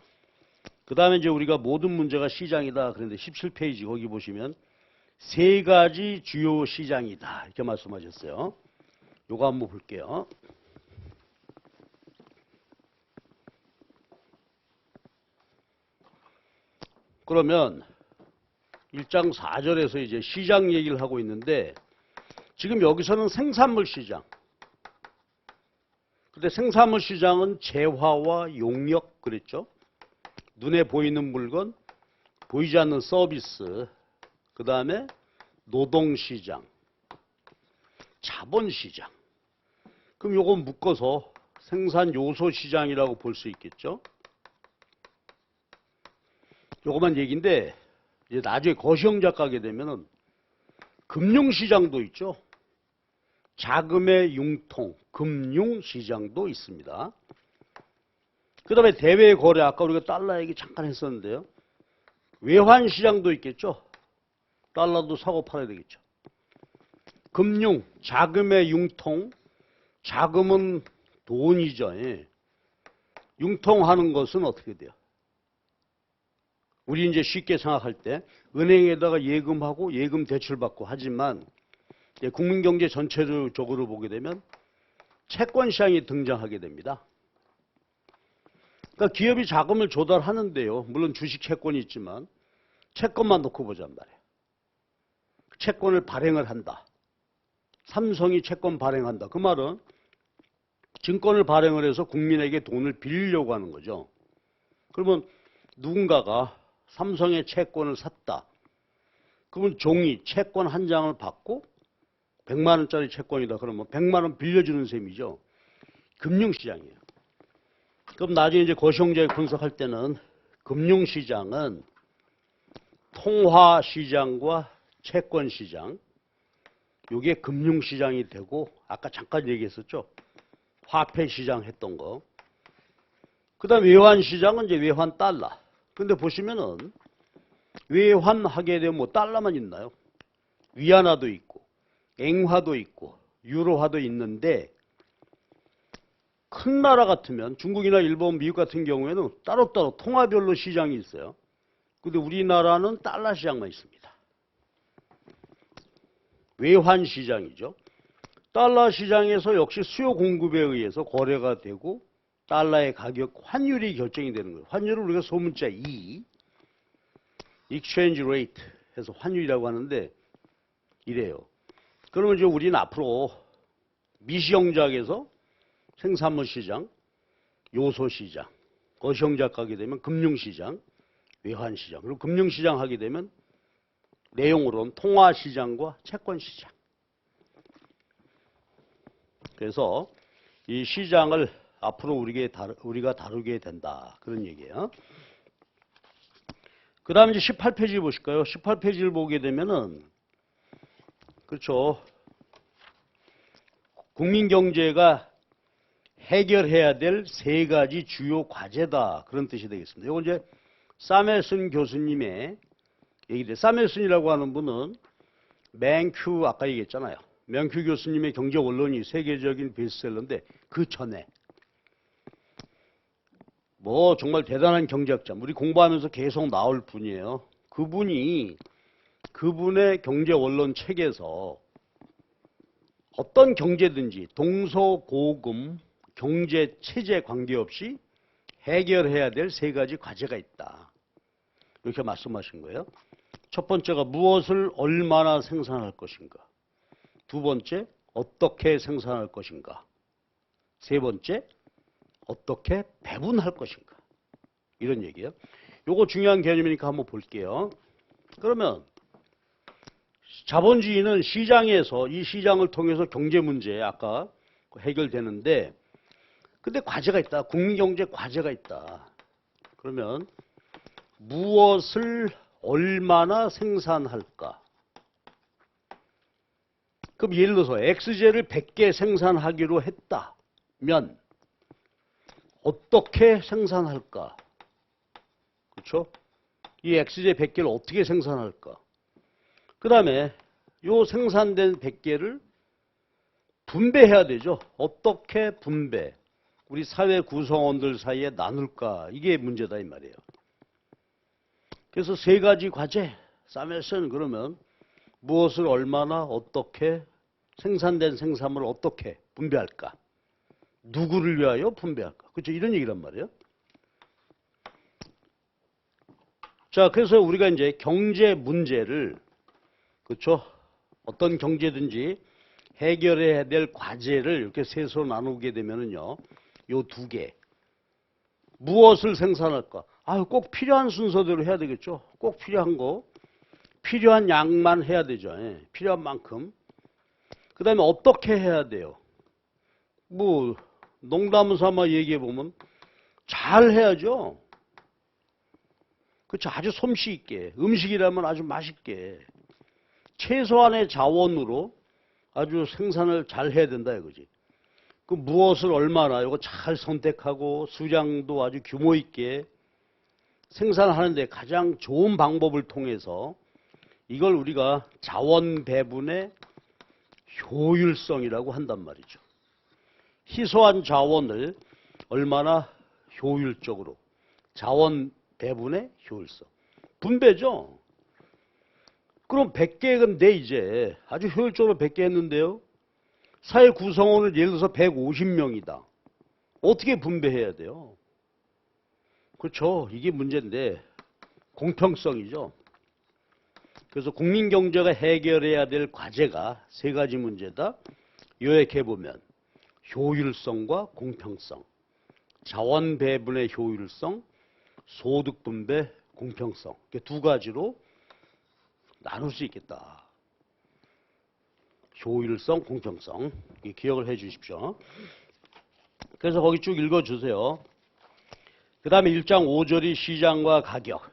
그 다음에 이제 우리가 모든 문제가 시장이다. 그런데 17페이지 거기 보시면 세 가지 주요 시장이다. 이렇게 말씀하셨어요. 요거 한번 볼게요. 그러면 1장 4절에서 이제 시장 얘기를 하고 있는데 지금 여기서는 생산물 시장. 근데 생산물 시장은 재화와 용역 그랬죠. 눈에 보이는 물건, 보이지 않는 서비스, 그 다음에 노동시장, 자본시장. 그럼 요거 묶어서 생산요소시장이라고 볼 수 있겠죠. 요거만 얘기인데 이제 나중에 거시경제학 가게 되면은 금융시장도 있죠. 자금의 융통, 금융시장도 있습니다. 그 다음에 대외거래, 아까 우리가 달러 얘기 잠깐 했었는데요. 외환시장도 있겠죠. 달러도 사고 팔아야 되겠죠. 금융, 자금의 융통, 자금은 돈이죠. 예. 융통하는 것은 어떻게 돼요? 우리 이제 쉽게 생각할 때 은행에다가 예금하고 예금 대출받고 하지만 국민경제 전체적으로 보게 되면 채권 시장이 등장하게 됩니다. 그러니까 기업이 자금을 조달하는데요. 물론 주식 채권이 있지만 채권만 놓고 보잔 말이에요. 채권을 발행을 한다. 삼성이 채권 발행한다. 그 말은 증권을 발행을 해서 국민에게 돈을 빌리려고 하는 거죠. 그러면 누군가가 삼성의 채권을 샀다. 그러면 종이 채권 한 장을 받고 100만 원짜리 채권이다. 그러면 100만 원 빌려주는 셈이죠. 금융시장이에요. 그럼 나중에 이제 거시경제 분석할 때는 금융시장은 통화시장과 채권시장, 이게 금융시장이 되고 아까 잠깐 얘기했었죠. 화폐시장 했던 거. 그 다음 외환시장은 이제 외환 달러. 근데 보시면은 외환하게 되면 뭐 달러만 있나요? 위안화도 있고 앵화도 있고 유로화도 있는데 큰 나라 같으면 중국이나 일본, 미국 같은 경우에는 따로따로 통화별로 시장이 있어요. 근데 우리나라는 달러 시장만 있습니다. 외환 시장이죠. 달러 시장에서 역시 수요 공급에 의해서 거래가 되고 달러의 가격, 환율이 결정이 되는 거예요. 환율을 우리가 소문자 E, exchange rate 해서 환율이라고 하는데 이래요. 그러면 이제 우리는 앞으로 미시형작에서 생산물 시장, 요소 시장, 거시형작 가게 되면 금융시장, 외환 시장, 그리고 금융시장 하게 되면 내용으로는 통화 시장과 채권 시장. 그래서 이 시장을 앞으로 우리가 다루게 된다. 그런 얘기예요. 그 다음에 이제 18페이지 보실까요? 18페이지를 보게 되면은, 그렇죠. 국민경제가 해결해야 될 세 가지 주요 과제다. 그런 뜻이 되겠습니다. 이건 이제 사멜슨 교수님의 얘기인데, 사멜슨이라고 하는 분은 맨큐, 아까 얘기했잖아요. 맨큐 교수님의 경제 원론이 세계적인 베스트셀러인데 그 전에 뭐 정말 대단한 경제학자, 우리 공부하면서 계속 나올 분이에요. 그분의 경제 원론 책에서 어떤 경제든지 동서고금 경제 체제 관계없이 해결해야 될 세 가지 과제가 있다. 이렇게 말씀하신 거예요. 첫 번째가 무엇을 얼마나 생산할 것인가. 두 번째, 어떻게 생산할 것인가. 세 번째, 어떻게 배분할 것인가. 이런 얘기예요. 요거 중요한 개념이니까 한번 볼게요. 그러면 자본주의는 시장에서 이 시장을 통해서 경제 문제 아까 해결되는데 근데 과제가 있다. 국민경제 과제가 있다. 그러면 무엇을 얼마나 생산할까? 그럼 예를 들어서 X제를 100개 생산하기로 했다면 어떻게 생산할까? 그렇죠? 이 X제 100개를 어떻게 생산할까? 그 다음에 요 생산된 100개를 분배해야 되죠. 어떻게 분배? 우리 사회 구성원들 사이에 나눌까? 이게 문제다 이 말이에요. 그래서 세 가지 과제, 사멜슨 그러면 무엇을 얼마나 어떻게 생산된 생산물을 어떻게 분배할까? 누구를 위하여 분배할까? 그렇죠? 이런 얘기란 말이에요. 자, 그래서 우리가 이제 경제 문제를 그렇죠? 어떤 경제든지 해결해야 될 과제를 이렇게 셋으로 나누게 되면은요. 요 두 개. 무엇을 생산할까? 꼭 필요한 순서대로 해야 되겠죠. 꼭 필요한 거. 필요한 양만 해야 되죠. 예, 필요한 만큼. 그 다음에 어떻게 해야 돼요? 뭐 농담 삼아 얘기해 보면 잘 해야죠. 그렇죠. 아주 솜씨 있게. 음식이라면 아주 맛있게. 최소한의 자원으로 아주 생산을 잘 해야 된다 이거지. 그 무엇을 얼마나 이거 잘 선택하고 수량도 아주 규모 있게 생산하는데 가장 좋은 방법을 통해서 이걸 우리가 자원 배분의 효율성이라고 한단 말이죠. 희소한 자원을 얼마나 효율적으로 자원 배분의 효율성. 분배죠. 그럼 100개인데 이제 아주 효율적으로 100개 했는데요. 사회 구성원은 예를 들어서 150명이다. 어떻게 분배해야 돼요? 그렇죠. 이게 문제인데 공평성이죠. 그래서 국민경제가 해결해야 될 과제가 세 가지 문제다. 요약해보면 효율성과 공평성, 자원 배분의 효율성, 소득 분배 공평성, 이렇게 두 가지로 나눌 수 있겠다. 효율성, 공평성, 기억을 해 주십시오. 그래서 거기 쭉 읽어주세요. 그 다음에 1장 5절이 시장과 가격.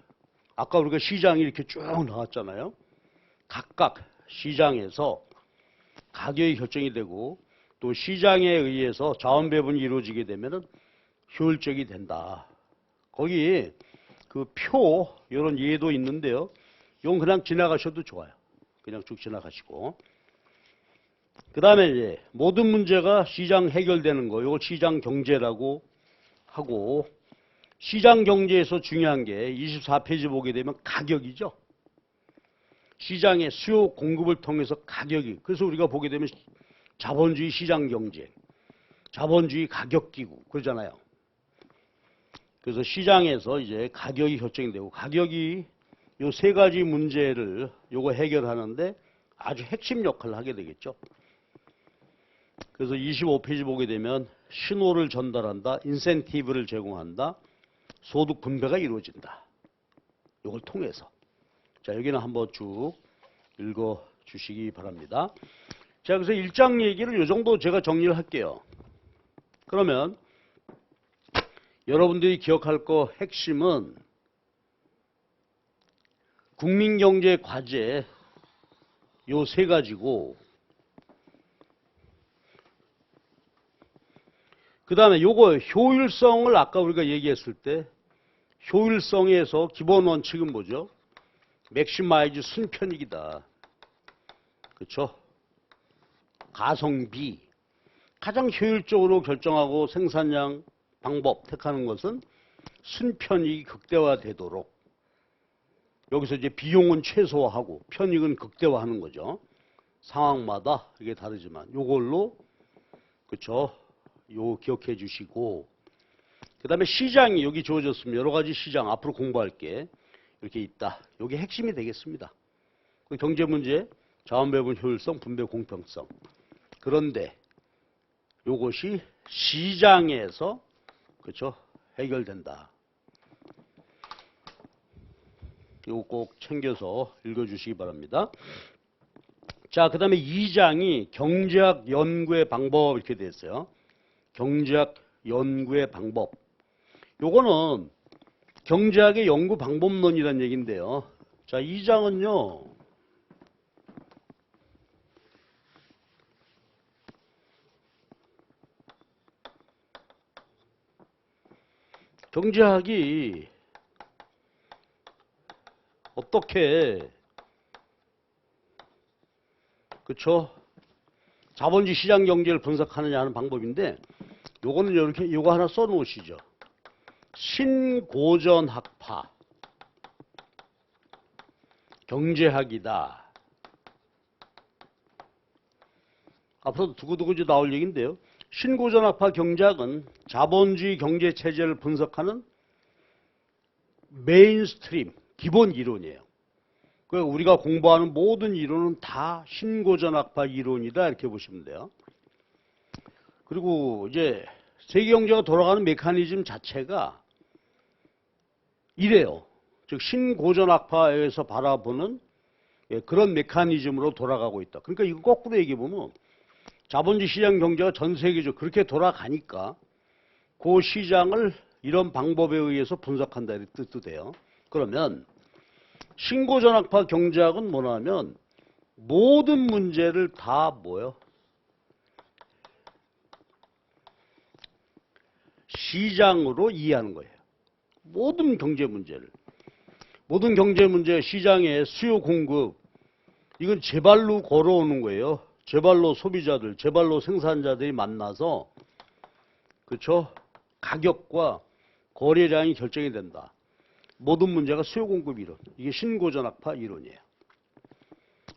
아까 우리가 시장이 이렇게 쭉 나왔잖아요. 각각 시장에서 가격이 결정이 되고 또 시장에 의해서 자원 배분이 이루어지게 되면은 효율적이 된다. 거기 그 표 이런 예도 있는데요. 이건 그냥 지나가셔도 좋아요. 그냥 쭉 지나가시고. 그 다음에 이제 모든 문제가 시장 해결되는 거, 이걸 시장 경제라고 하고, 시장 경제에서 중요한 게 24페이지 보게 되면 가격이죠. 시장의 수요 공급을 통해서 가격이, 그래서 우리가 보게 되면 자본주의 시장 경제, 자본주의 가격 기구 그러잖아요. 그래서 시장에서 이제 가격이 결정이 되고, 가격이 요 세 가지 문제를 요거 해결하는데 아주 핵심 역할을 하게 되겠죠. 그래서 25페이지 보게 되면 신호를 전달한다, 인센티브를 제공한다, 소득 분배가 이루어진다. 이걸 통해서. 자, 여기는 한번 쭉 읽어 주시기 바랍니다. 자, 그래서 1장 얘기를 이 정도 제가 정리를 할게요. 그러면 여러분들이 기억할 거 핵심은 국민경제 과제 요 세 가지고, 그 다음에 요거 효율성을 아까 우리가 얘기했을 때 효율성에서 기본 원칙은 뭐죠? 맥시마이즈 순편익이다. 그렇죠? 가성비. 가장 효율적으로 결정하고 생산량 방법 택하는 것은 순편익이 극대화되도록. 여기서 이제 비용은 최소화하고 편익은 극대화하는 거죠. 상황마다 이게 다르지만 요걸로, 그렇죠? 요 기억해 주시고, 그 다음에 시장이 여기 주어졌으면 여러 가지 시장 앞으로 공부할 게 이렇게 있다. 이게 핵심이 되겠습니다. 그 경제 문제, 자원 배분 효율성, 분배 공평성. 그런데 요것이 시장에서, 그렇죠? 해결된다. 요거 꼭 챙겨서 읽어주시기 바랍니다. 자, 그 다음에 2장이 경제학 연구의 방법 이렇게 되어 있어요. 경제학 연구의 방법. 요거는 경제학의 연구 방법론이라는 얘기인데요. 자, 2장은요. 경제학이 어떻게, 그렇죠? 자본주의 시장 경제를 분석하느냐 하는 방법인데, 요거는 이렇게 요거 하나 써 놓으시죠. 신고전학파 경제학이다. 앞으로 두고두고 나올 얘기인데요. 신고전학파 경제학은 자본주의 경제 체제를 분석하는 메인스트림 기본 이론이에요. 그러니까 우리가 공부하는 모든 이론은 다 신고전학파 이론이다 이렇게 보시면 돼요. 그리고 이제 세계 경제가 돌아가는 메커니즘 자체가 이래요. 즉 신고전학파에서 바라보는 그런 메커니즘으로 돌아가고 있다. 그러니까 이거 거꾸로 얘기해 보면 자본주의 시장 경제가 전 세계적으로 그렇게 돌아가니까 그 시장을 이런 방법에 의해서 분석한다 이런 뜻도 돼요. 그러면 신고전학파 경제학은 뭐냐면 모든 문제를 다 뭐요? 시장으로 이해하는 거예요. 모든 경제 문제를. 모든 경제 문제 시장의 수요 공급 이건 제발로 걸어오는 거예요. 제발로 소비자들, 제발로 생산자들이 만나서, 그렇죠? 가격과 거래량이 결정이 된다. 모든 문제가 수요 공급 이론. 이게 신고전학파 이론이에요.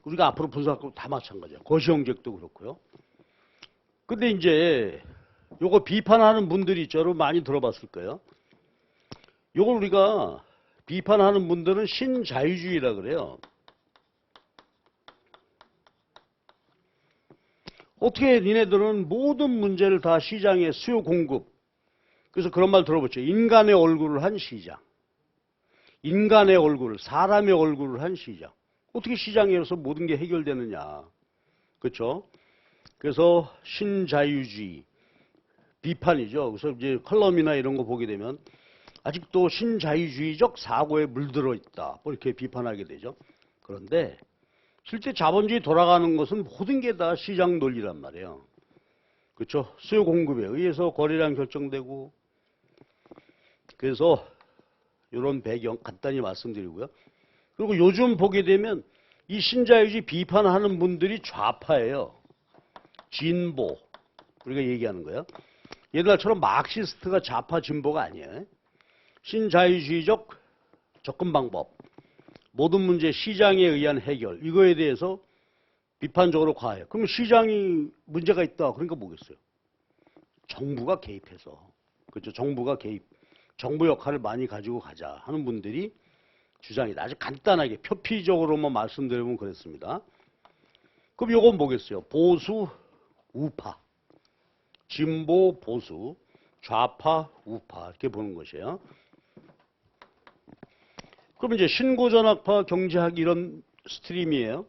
우리가 앞으로 분석하고 다 마찬가지야. 거시경제도 그렇고요. 근데 이제 요거 비판하는 분들이 있죠. 여러분 많이 들어봤을 거예요. 요걸 우리가 비판하는 분들은 신자유주의라 그래요. 어떻게 니네들은 모든 문제를 다 시장의 수요 공급. 그래서 그런 말 들어보죠. 인간의 얼굴을 한 시장. 인간의 얼굴을, 사람의 얼굴을 한 시장. 어떻게 시장에서 모든 게 해결되느냐. 그렇죠? 그래서 신자유주의 비판이죠. 그래서 이제 컬럼이나 이런 거 보게 되면 아직도 신자유주의적 사고에 물들어 있다. 뭐 이렇게 비판하게 되죠. 그런데 실제 자본주의 돌아가는 것은 모든 게 다 시장 논리란 말이에요. 그렇죠? 수요 공급에 의해서 거래량 결정되고. 그래서 이런 배경 간단히 말씀드리고요. 그리고 요즘 보게 되면 이 신자유주의 비판하는 분들이 좌파예요. 진보. 우리가 얘기하는 거예요. 옛날처럼 마크시스트가 좌파 진보가 아니에요. 신자유주의적 접근 방법. 모든 문제 시장에 의한 해결. 이거에 대해서 비판적으로 과해요. 그럼 시장이 문제가 있다. 그러니까 뭐겠어요? 정부가 개입해서. 그렇죠. 정부가 개입. 정부 역할을 많이 가지고 가자 하는 분들이 주장이다. 아주 간단하게 표피적으로만 말씀드리면 그랬습니다. 그럼 요건 뭐겠어요? 보수, 우파. 진보, 보수, 좌파, 우파 이렇게 보는 것이에요. 그럼 이제 신고전학파 경제학 이런 스트림이에요.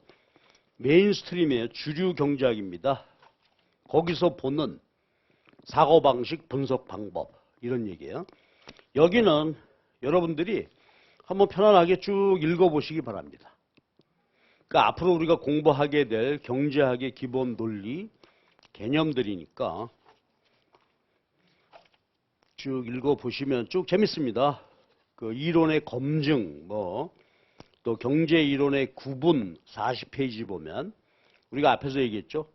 메인 스트림이에요. 주류 경제학입니다. 거기서 보는 사고방식, 분석 방법 이런 얘기예요. 여기는 여러분들이 한번 편안하게 쭉 읽어보시기 바랍니다. 그러니까 앞으로 우리가 공부하게 될 경제학의 기본 논리, 개념들이니까 쭉 읽어보시면 쭉 재밌습니다. 그 이론의 검증, 또 경제 이론의 구분 40페이지 보면 우리가 앞에서 얘기했죠.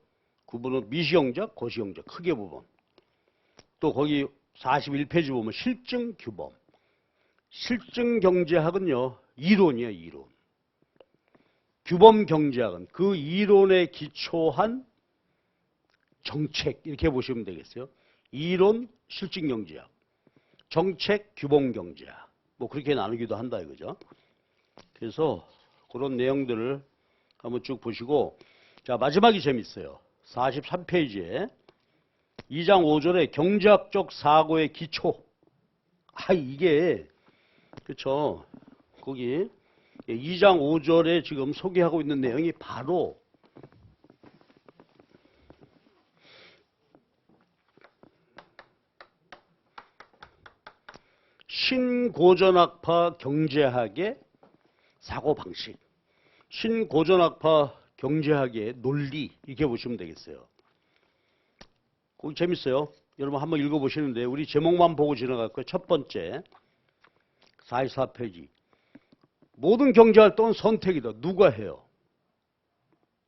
구분은 미시경제학, 거시경제학 크게 보면. 또 거기 41페이지 보면 실증 규범. 실증 경제학은요, 이론이에요, 이론. 규범 경제학은 그 이론에 기초한 정책, 이렇게 보시면 되겠어요. 이론, 실증 경제학. 정책, 규범 경제학. 뭐 그렇게 나누기도 한다 이거죠. 그래서 그런 내용들을 한번 쭉 보시고, 자, 마지막이 재밌어요. 43페이지에 2장 5절에 경제학적 사고의 기초. 이게 그렇죠. 거기 2장 5절에 지금 소개하고 있는 내용이 바로 신고전학파 경제학의 사고방식, 신고전학파 경제학의 논리 이렇게 보시면 되겠어요. 거기 재밌어요. 여러분 한번 읽어보시는데 우리 제목만 보고 지나갈 거예요. 첫 번째 44페이지. 모든 경제활동은 선택이다. 누가 해요?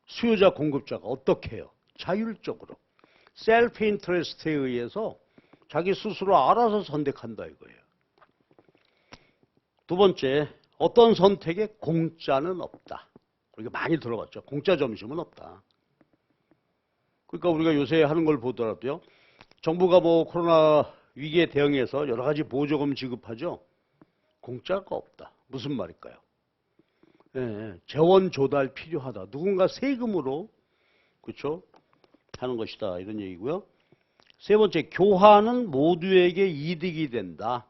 수요자, 공급자가 어떻게 해요? 자율적으로. 셀프 인터레스트에 의해서 자기 스스로 알아서 선택한다 이거예요. 두 번째, 어떤 선택에 공짜는 없다. 우리가 많이 들어봤죠. 공짜 점심은 없다. 그러니까 우리가 요새 하는 걸 보더라도요. 정부가 뭐 코로나 위기에 대응해서 여러 가지 보조금 지급하죠. 공짜가 없다. 무슨 말일까요? 재원 조달 필요하다. 누군가 세금으로 그렇죠? 하는 것이다. 이런 얘기고요. 세 번째, 교환은 모두에게 이득이 된다.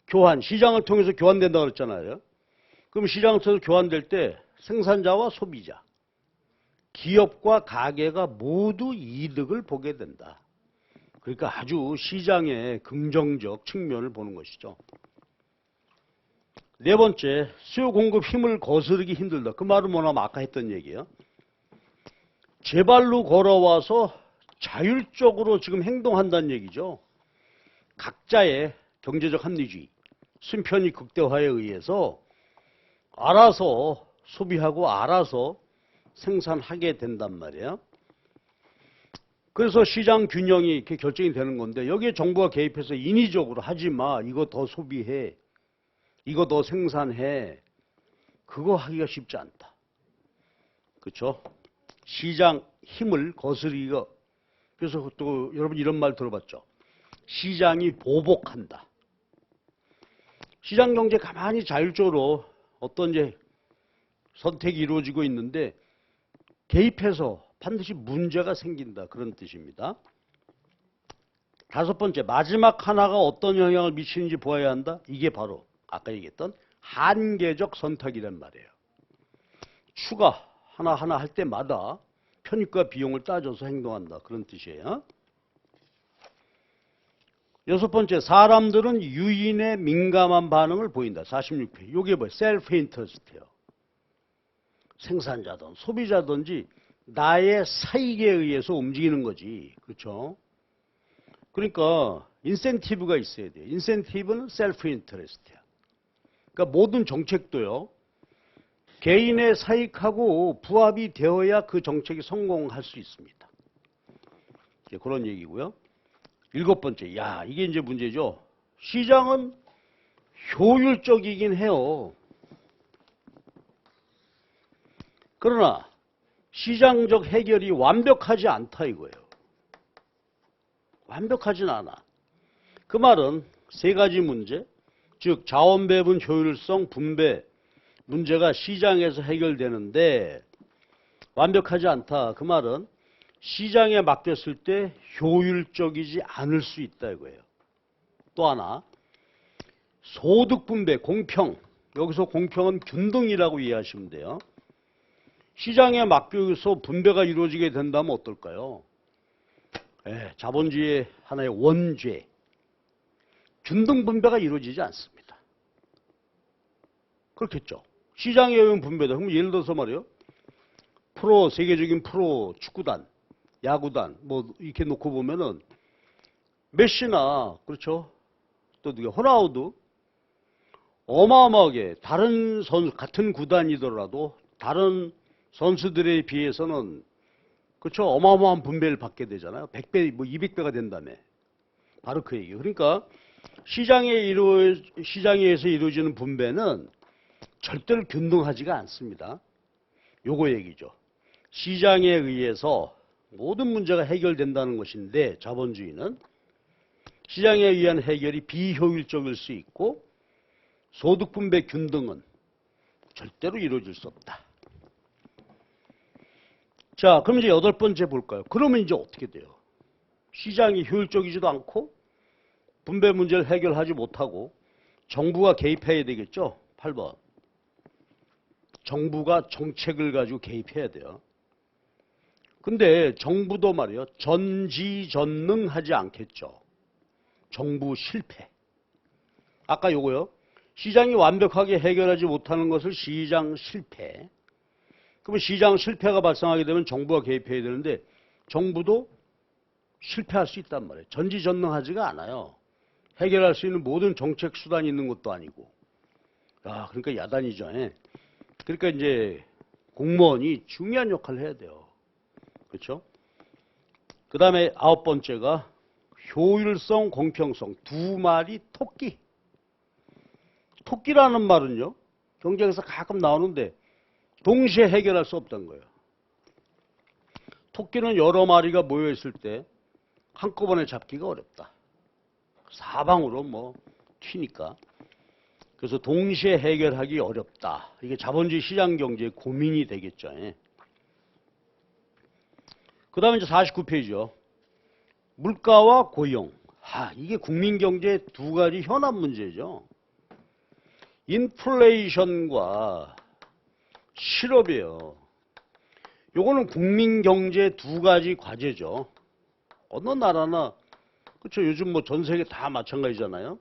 교환, 시장을 통해서 교환된다 그랬잖아요. 그럼 시장을 통해서 교환될 때 생산자와 소비자, 기업과 가게가 모두 이득을 보게 된다. 그러니까 아주 시장의 긍정적 측면을 보는 것이죠. 네 번째, 수요 공급 힘을 거스르기 힘들다. 그 말은 뭐냐면 아까 했던 얘기예요. 제발로 걸어와서 자율적으로 지금 행동한다는 얘기죠. 각자의 경제적 합리주의, 순편이 극대화에 의해서 알아서 소비하고 알아서 생산하게 된단 말이에요. 그래서 시장 균형이 이렇게 결정이 되는 건데 여기에 정부가 개입해서 인위적으로 하지 마, 이거 더 소비해, 이거 너 생산해. 그거 하기가 쉽지 않다. 그렇죠? 시장 힘을 거스르기가. 그래서 또 여러분 이런 말 들어봤죠? 시장이 보복한다. 시장 경제 가만히 자율적으로 어떤 이제 선택이 이루어지고 있는데 개입해서 반드시 문제가 생긴다. 그런 뜻입니다. 다섯 번째, 마지막 하나가 어떤 영향을 미치는지 보아야 한다. 이게 바로 아까 얘기했던 한계적 선택이란 말이에요. 추가 하나하나 할 때마다 편익과 비용을 따져서 행동한다. 그런 뜻이에요. 여섯 번째, 사람들은 유인에 민감한 반응을 보인다. 46페이지. 이게 뭐예요? 셀프 인터스트예요. 생산자든 소비자든지 나의 사익에 의해서 움직이는 거지. 그렇죠? 그러니까 인센티브가 있어야 돼요. 인센티브는 셀프 인터레스트야. 그러니까 모든 정책도요. 개인의 사익하고 부합이 되어야 그 정책이 성공할 수 있습니다. 그런 얘기고요. 일곱 번째, 야 이게 이제 문제죠. 시장은 효율적이긴 해요. 그러나 시장적 해결이 완벽하지 않다 이거예요. 완벽하진 않아. 그 말은 세 가지 문제, 즉 자원 배분 효율성, 분배 문제가 시장에서 해결되는데 완벽하지 않다. 그 말은 시장에 맡겼을 때 효율적이지 않을 수 있다 이거예요. 또 하나, 소득 분배, 공평. 여기서 공평은 균등이라고 이해하시면 돼요. 시장에 맡겨서 분배가 이루어지게 된다면 어떨까요? 자본주의의 하나의 원죄. 균등 분배가 이루어지지 않습니다. 그렇겠죠. 시장에 의한 분배다. 그럼 예를 들어서 말이에요. 세계적인 프로 축구단, 야구단, 뭐 이렇게 놓고 보면은 메시나, 그렇죠. 또 누가 호나우두 어마어마하게 다른 선수, 같은 구단이더라도 다른 선수들에 비해서는 그렇죠. 어마어마한 분배를 받게 되잖아요. 100배, 뭐 200배가 된다며. 바로 그 얘기예요. 그러니까 시장에서 이루어지는 분배는 절대로 균등하지가 않습니다. 요거 얘기죠. 시장에 의해서 모든 문제가 해결된다는 것인데 자본주의는 시장에 의한 해결이 비효율적일 수 있고 소득 분배 균등은 절대로 이루어질 수 없다. 자, 그럼 이제 여덟 번째 볼까요? 그러면 이제 어떻게 돼요? 시장이 효율적이지도 않고 분배 문제를 해결하지 못하고 정부가 개입해야 되겠죠? 8번. 정부가 정책을 가지고 개입해야 돼요. 근데 정부도 말이에요. 전지전능하지 않겠죠. 정부 실패. 아까 요거요. 시장이 완벽하게 해결하지 못하는 것을 시장 실패. 그러면 시장 실패가 발생하게 되면 정부가 개입해야 되는데 정부도 실패할 수 있단 말이에요. 전지전능하지가 않아요. 해결할 수 있는 모든 정책 수단이 있는 것도 아니고. 그러니까 야단이죠. 그러니까 이제 공무원이 중요한 역할을 해야 돼요. 그렇죠? 그 다음에 아홉 번째가 효율성, 공평성. 두 마리 토끼. 토끼라는 말은요. 경쟁에서 가끔 나오는데 동시에 해결할 수 없다는 거예요. 토끼는 여러 마리가 모여있을 때 한꺼번에 잡기가 어렵다. 사방으로 뭐 튀니까. 그래서 동시에 해결하기 어렵다. 이게 자본주의 시장 경제의 고민이 되겠죠. 그 다음에 이제 49페이지요. 물가와 고용. 이게 국민 경제의 두 가지 현안 문제죠. 인플레이션과 실업이에요. 요거는 국민 경제의 두 가지 과제죠. 어느 나라나 그렇죠. 요즘 뭐 전 세계 다 마찬가지잖아요.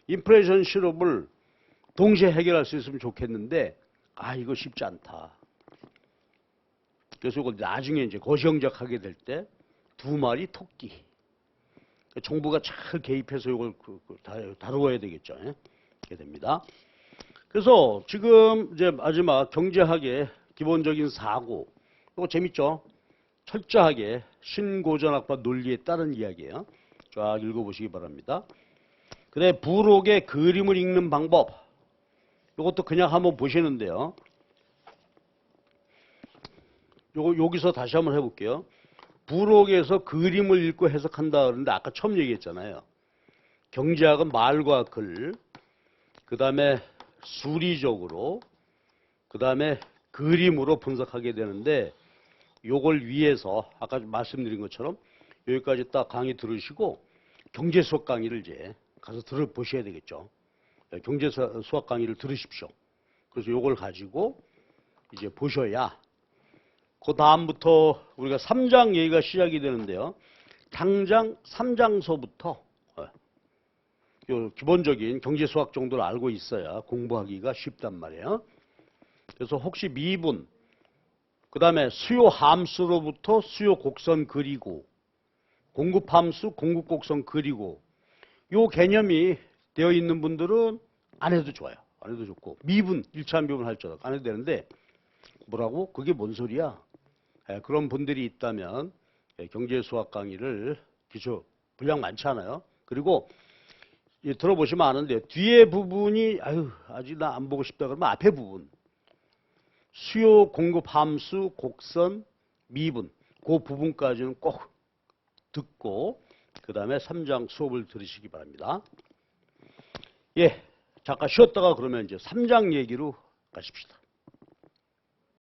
인플레이션 실업을 동시에 해결할 수 있으면 좋겠는데 이거 쉽지 않다. 그래서 이거 나중에 이제 거시경작하게 될 때 두 마리 토끼. 정부가 잘 개입해서 이걸 다루어야 되겠죠. 이렇게 됩니다. 그래서 지금 이제 마지막 경제학의 기본적인 사고. 이거 재밌죠? 철저하게 신고전학파 논리에 따른 이야기예요. 쫙 읽어보시기 바랍니다. 그다음에 부록의 그림을 읽는 방법. 이것도 그냥 한번 보시는데요. 여기서 다시 한번 해볼게요. 부록에서 그림을 읽고 해석한다 그러는데 아까 처음 얘기했잖아요. 경제학은 말과 글, 그 다음에 수리적으로, 그 다음에 그림으로 분석하게 되는데 요걸 위해서 아까 말씀드린 것처럼 여기까지 딱 강의 들으시고 경제 수학 강의를 이제 가서 들어보셔야 되겠죠. 경제 수학 강의를 들으십시오. 그래서 요걸 가지고 이제 보셔야 그 다음부터 우리가 3장 얘기가 시작이 되는데요. 당장 3장서부터 요 기본적인 경제 수학 정도를 알고 있어야 공부하기가 쉽단 말이에요. 그래서 혹시 미분, 그 다음에 수요 함수로부터 수요 곡선 그리고 공급 함수, 공급 곡선 그리고 요 개념이 되어 있는 분들은 안 해도 좋아요. 안 해도 좋고 미분, 1차 미분 할 줄 안 해도 되는데 뭐라고? 그게 뭔 소리야? 그런 분들이 있다면 경제 수학 강의를 기초 분량 많지 않아요. 그리고 들어보시면 아는데 뒤에 부분이 아직 나 안 보고 싶다 그러면 앞에 부분 수요 공급 함수 곡선 미분 그 부분까지는 꼭 듣고 그 다음에 3장 수업을 들으시기 바랍니다. 예, 잠깐 쉬었다가 그러면 이제 3장 얘기로 가십시다.